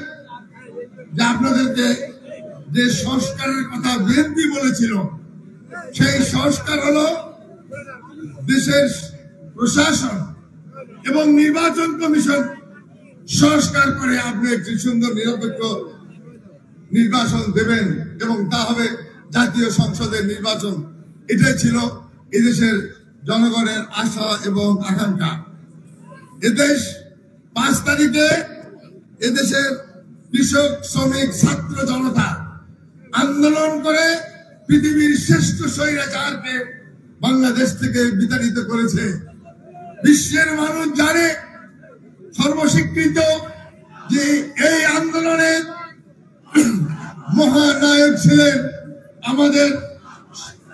যে আপনাদেরকে যে সংস্কারের কথা বিএনপি বলেছিল, সেই সংস্কার হলো দেশের প্রশাসন এবং নির্বাচন কমিশন সংস্কার করে আপনি একটি সুন্দর নিরপেক্ষ নির্বাচন দেবেন এবং তা হবে জাতীয় সংসদের নির্বাচন। এটাই ছিল এদেশের জনগণের আশা এবং আকাঙ্ক্ষা। এদেশ 5 তারিখে এদেশের কৃষক, শ্রমিক, ছাত্র জনতা আন্দোলন করে পৃথিবীর শ্রেষ্ঠ স্বৈরাচারকে বাংলাদেশ থেকে বিতাড়িত করেছে। বিশ্বের মানুষ জানে, সর্বস্বীকৃত, যে এই আন্দোলনের মহানায়ক ছিলেন আমাদের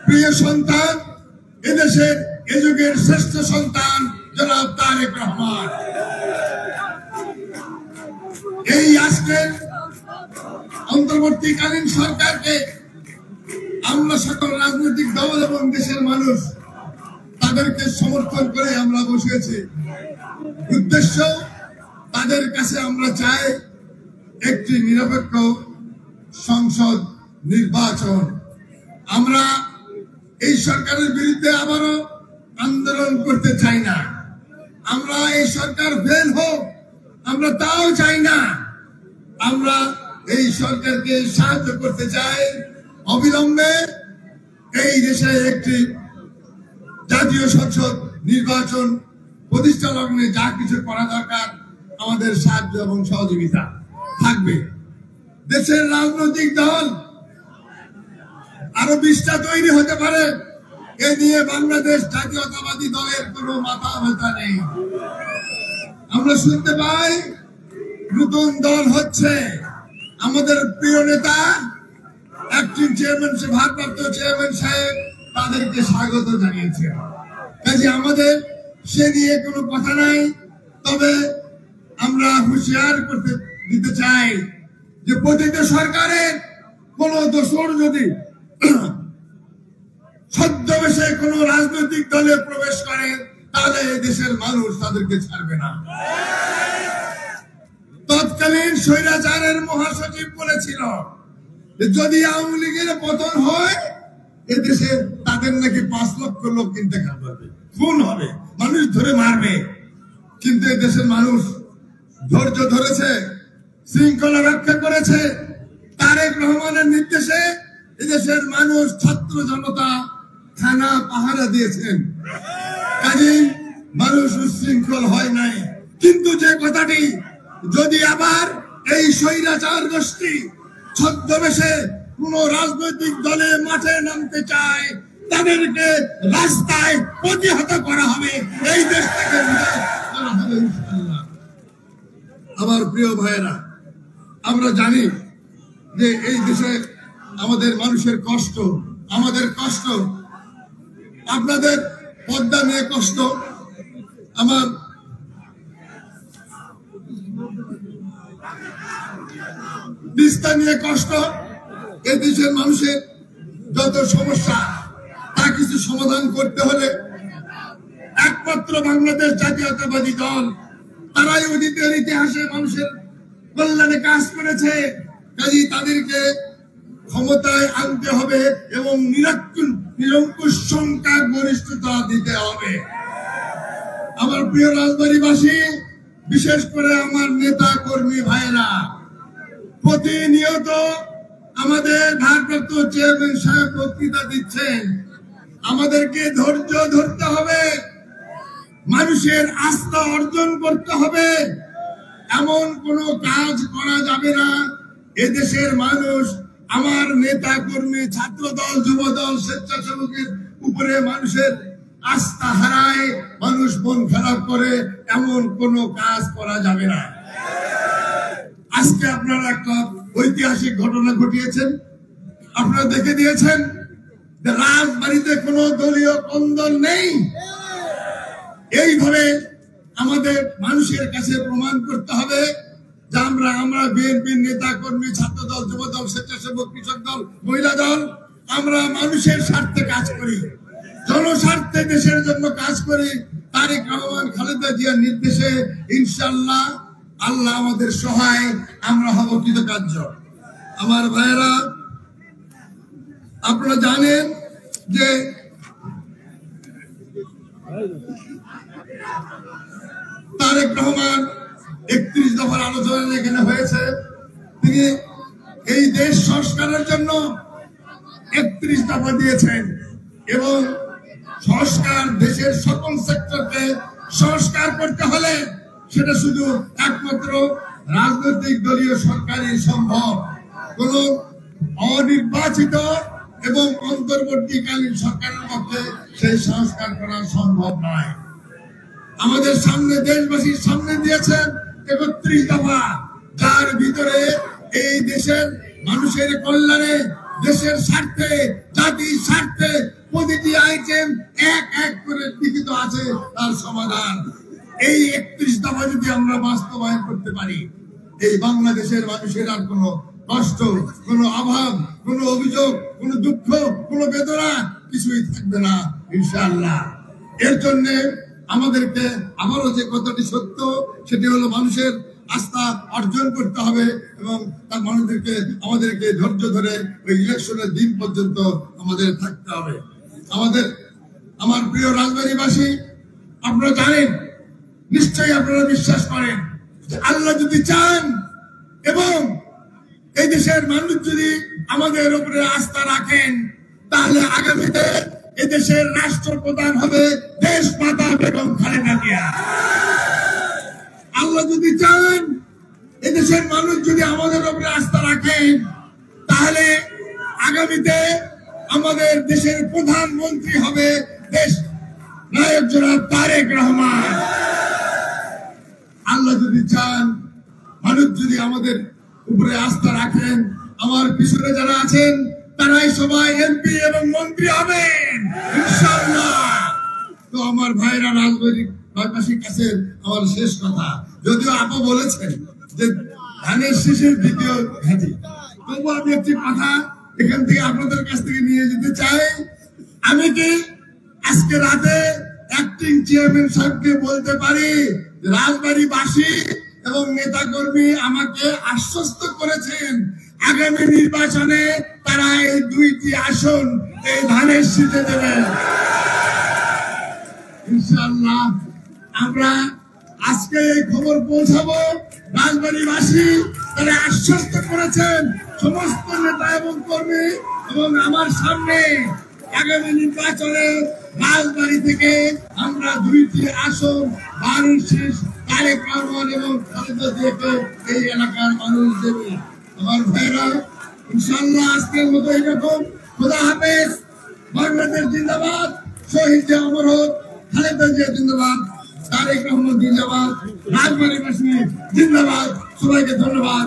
প্রিয় সন্তান, এদেশের এ যুগের শ্রেষ্ঠ সন্তান জনাব তারেক রহমান। এই আজকের অন্তর্বর্তীকালীন সরকারকে আমরা সকল রাজনৈতিক দল এবং দেশের মানুষ তাদেরকে সমর্থন করে আমরা বসেছি। উদ্দেশ্য, তাদের কাছে আমরা চাই একটি নিরপেক্ষ সংসদ নির্বাচন। আমরা এই সরকারের বিরুদ্ধে আবারও আন্দোলন করতে চাই না। আমরা এই সরকার ফেল হোক, আমরা তাও চাই না। আমরা এই সরকারকে সাহায্য করতে চাই অবিলম্বে এই দেশে একটি জাতীয় সংসদ নির্বাচন প্রতিষ্ঠা লগ্নে যা কিছু করা দরকার আমাদের সাহায্য এবং সহযোগিতা থাকবে। দেশের রাজনৈতিক দল আরো 20টা তৈরি হতে পারে, এ নিয়ে বাংলাদেশ জাতীয়তাবাদী দলের কোনো মাথা ব্যথা নেই। আমরা শুনতে পাই নতুন দল হচ্ছে। আমাদের প্রিয় নেতা অ্যাক্টিং চেয়ারম্যান, ভারপ্রাপ্ত চেয়ারম্যান সাহেব তাদেরকে স্বাগত জানিয়েছে। কাজে আমাদের সে নিয়ে কোনো কথা নাই। তবে আমরা হুঁশিয়ার করতে দিতে চাই যে পতিত সরকারের কোন দোসর যদি ছদ্মবেশে কোন রাজনৈতিক দলে প্রবেশ করে, তাহলে দেশের মানুষ তাদেরকে ছাড়বে না। তৎকালীন স্বৈরাচারের মহাসচিব বলেছিল যে যদি আওয়ামী লীগের পতন হয়, এদেশে তাদের নাকি 5 লক্ষ লোক ইন্তেকাল করবে, খুন হবে, মানুষ ধরে মারবে। কিন্তু দেশের মানুষ ধৈর্য ধরেছে, শৃঙ্খলা রক্ষা করেছে। তারেক রহমানের নির্দেশে এদেশের মানুষ, ছাত্র জনতা থানা পাহারা দিয়েছেন। কাজেই মানুষ উশৃঙ্খল হয় নাই। কিন্তু যে কথাটি, যদি আবার এই স্বৈরাচার গোষ্ঠী ছদ্মবেশে কোন রাজনৈতিক দলে মাঠে নামতে চায়, তাদেরকে রাস্তায় প্রতিহত করা হবে, এই দেশ থেকে বিদায় করা হবে ইনশাআল্লাহ। আমার প্রিয় ভাইয়েরা, আমরা জানি যে এই দেশে আমাদের মানুষের কষ্ট, আমাদের কষ্ট, আপনাদের পদ্মা নিয়ে কষ্ট, আমার তিস্তা নিয়ে কষ্ট। এই দেশের মানুষের যত সমস্যা, তা কিছু সমাধান করতে হলে একমাত্র বাংলাদেশ জাতীয়তাবাদী দল, তারাই অতীতের ইতিহাসে মানুষের কল্যাণে কাজ করেছে। কাজেই তাদেরকে ক্ষমতায় আনতে হবে এবং নিরঙ্কুশ সংখ্যা গরিষ্ঠতা দিতে হবে। আমার প্রিয় রাজবাড়ীবাসী, বিশেষ করে আমার নেতা কর্মী ভাইয়েরা, প্রতিনিয়ত আমাদের ভারপ্রাপ্ত চেয়ারম্যান সাহেব বক্তৃতা দিচ্ছেন। আমাদেরকে ধৈর্য ধরতে হবে, মানুষের আস্থা অর্জন করতে হবে, এমন কোনো কাজ করা যাবে না এদেশের মানুষ আমার নেতা কর্মী ছাত্র দল যুব দল স্বেচ্ছাসেবকের উপরে মানুষের আস্থা হারায়, মানুষ মন খারাপ করে, এমন কোনো কাজ করা যাবে না। আজকে আপনারা একটা ঐতিহাসিক ঘটনা ঘটিয়েছেন, আপনারা দেখে দিয়েছেন যে রাজবাড়িতে কোনো দলীয় কন্দল নেই। এইভাবে আমাদের মানুষের কাছে প্রমাণ করতে হবে যে আমরা বিএনপির নেতা কর্মী ছাত্র দল যুব দল স্বেচ্ছাসেবক কৃষক দল মহিলা দল আমরা মানুষের স্বার্থে কাজ করি, জনস্বার্থে দেশের জন্য কাজ করি। তারেক রহমান খালেদা জিয়ার নির্দেশে ইনশাআল্লাহ আল্লাহ আমাদের সহায়, আমরা হব কৃতকার্য। আমার ভাইয়েরা, আপনারা জানেন যে তারেক রহমান 31 দফার আলোচনা এখানে হয়েছে, তিনি এই দেশ সংস্কারের জন্য 31 দফা দিয়েছেন এবং সংস্কার দেশের সকল সেক্টরকে সংস্কার করতে হলে সেটা শুধু একমাত্র রাজনৈতিক দলীয় সরকারই সম্ভব। কোন অনির্বাচিত এবং অন্তর্বর্তীকালীন সরকারের মধ্যে সেই সংস্কার করা সম্ভব নয়। আমাদের সামনে দেশবাসীর সামনে দিয়েছেন 31 দফা, যার ভিতরে এই দেশের মানুষের কল্যাণে, দেশের স্বার্থে, জাতির স্বার্থে প্রতিটি আইটেম এক এক করে লিখিত আছে তার সমাধান। এই 31 দফা যদি আমরা বাস্তবায়ন করতে পারি, এই বাংলাদেশের মানুষের আর কোনো কষ্ট, কোনো অভাব, কোনো অভিযোগ, কোনো দুঃখ, কোনো বেদনা কিছুই থাকবে না ইনশাআল্লাহ। এর জন্য আমাদেরকে আবারও যে কথাটি সত্য, সেটি হলো মানুষের আস্থা অর্জন করতে হবে এবং তার আমাদেরকে ধৈর্য ধরে ওই ইলেকশনের দিন পর্যন্ত আমাদের থাকতে হবে। আমার প্রিয় রাজবাড়ীবাসী, আপনারা জানেন, নিশ্চয়ই আপনারা বিশ্বাস করেন যে আল্লাহ যদি চান এবং এই দেশের মানুষ যদি আমাদের উপরে আস্থা রাখেন, তাহলে আগামীতে এদেশের রাষ্ট্রপ্রধান হবে দেশ মাতা বেগম খালেদা জিয়া। আল্লাহ যদি চান, এদেশের মানুষ যদি আমাদের উপরে আস্থা রাখেন, তাহলে আগামীতে আমাদের দেশের প্রধানমন্ত্রী হবে দেশ নায়ক জনাব তারেক রহমান। আল্লাহ যদি চান, মানুষ যদি আমাদের উপরে আস্থা রাখেন, আমার পিছনে যারা আছেন তারাই সবাই এমপি এবং মন্ত্রী হবেন ইনশাআল্লাহ। তো আমার ভাইরা রাজবাড়ীবাসীর কাছে আমার শেষ কথা, যদিও আপা বলেছেন যে ধানের শীষের দ্বিতীয় ঘাঁটি, তবু আমি একটি কথা এখান থেকে আপনাদের কাছ থেকে নিয়ে যেতে চাই। আমি কি আজকে রাতে অ্যাক্টিং চেয়ারম্যান সাহেবকে বলতে পারি, রাজবাড়ীবাসী এবং নেতা কর্মী আমাকে আশ্বস্ত করেছেন আগামী নির্বাচনে তারা এই 2টি আসন এই ধানের শীষে দেবেন ইনশাআল্লাহ। আমরা আজকে এই খবর পৌঁছাবো, রাজবাড়ীবাসী তারা আশ্বস্ত করেছেন সমস্ত নেতা এবং কর্মী, এবং আমার সামনে আগামী নির্বাচনে রাজবাড়ী থেকে আমরা 2টি আসন ধানের শীষ তারেক রহমান এবং খালেদা জিয়াকে এই এলাকার মানুষ দেবে। আমার ভাইরা, ইনশাআল্লাহ আজকের মতো এরকম। খোদা হাফেজ। বাংলাদেশ জিন্দাবাদ, শহীদ জিয়া অমর হোক, খালেদা জিয়া জিন্দাবাদ, তারেক রহমান জিন্দাবাদ, রাজবাড়ীবাসী জিন্দাবাদ। সবাইকে ধন্যবাদ।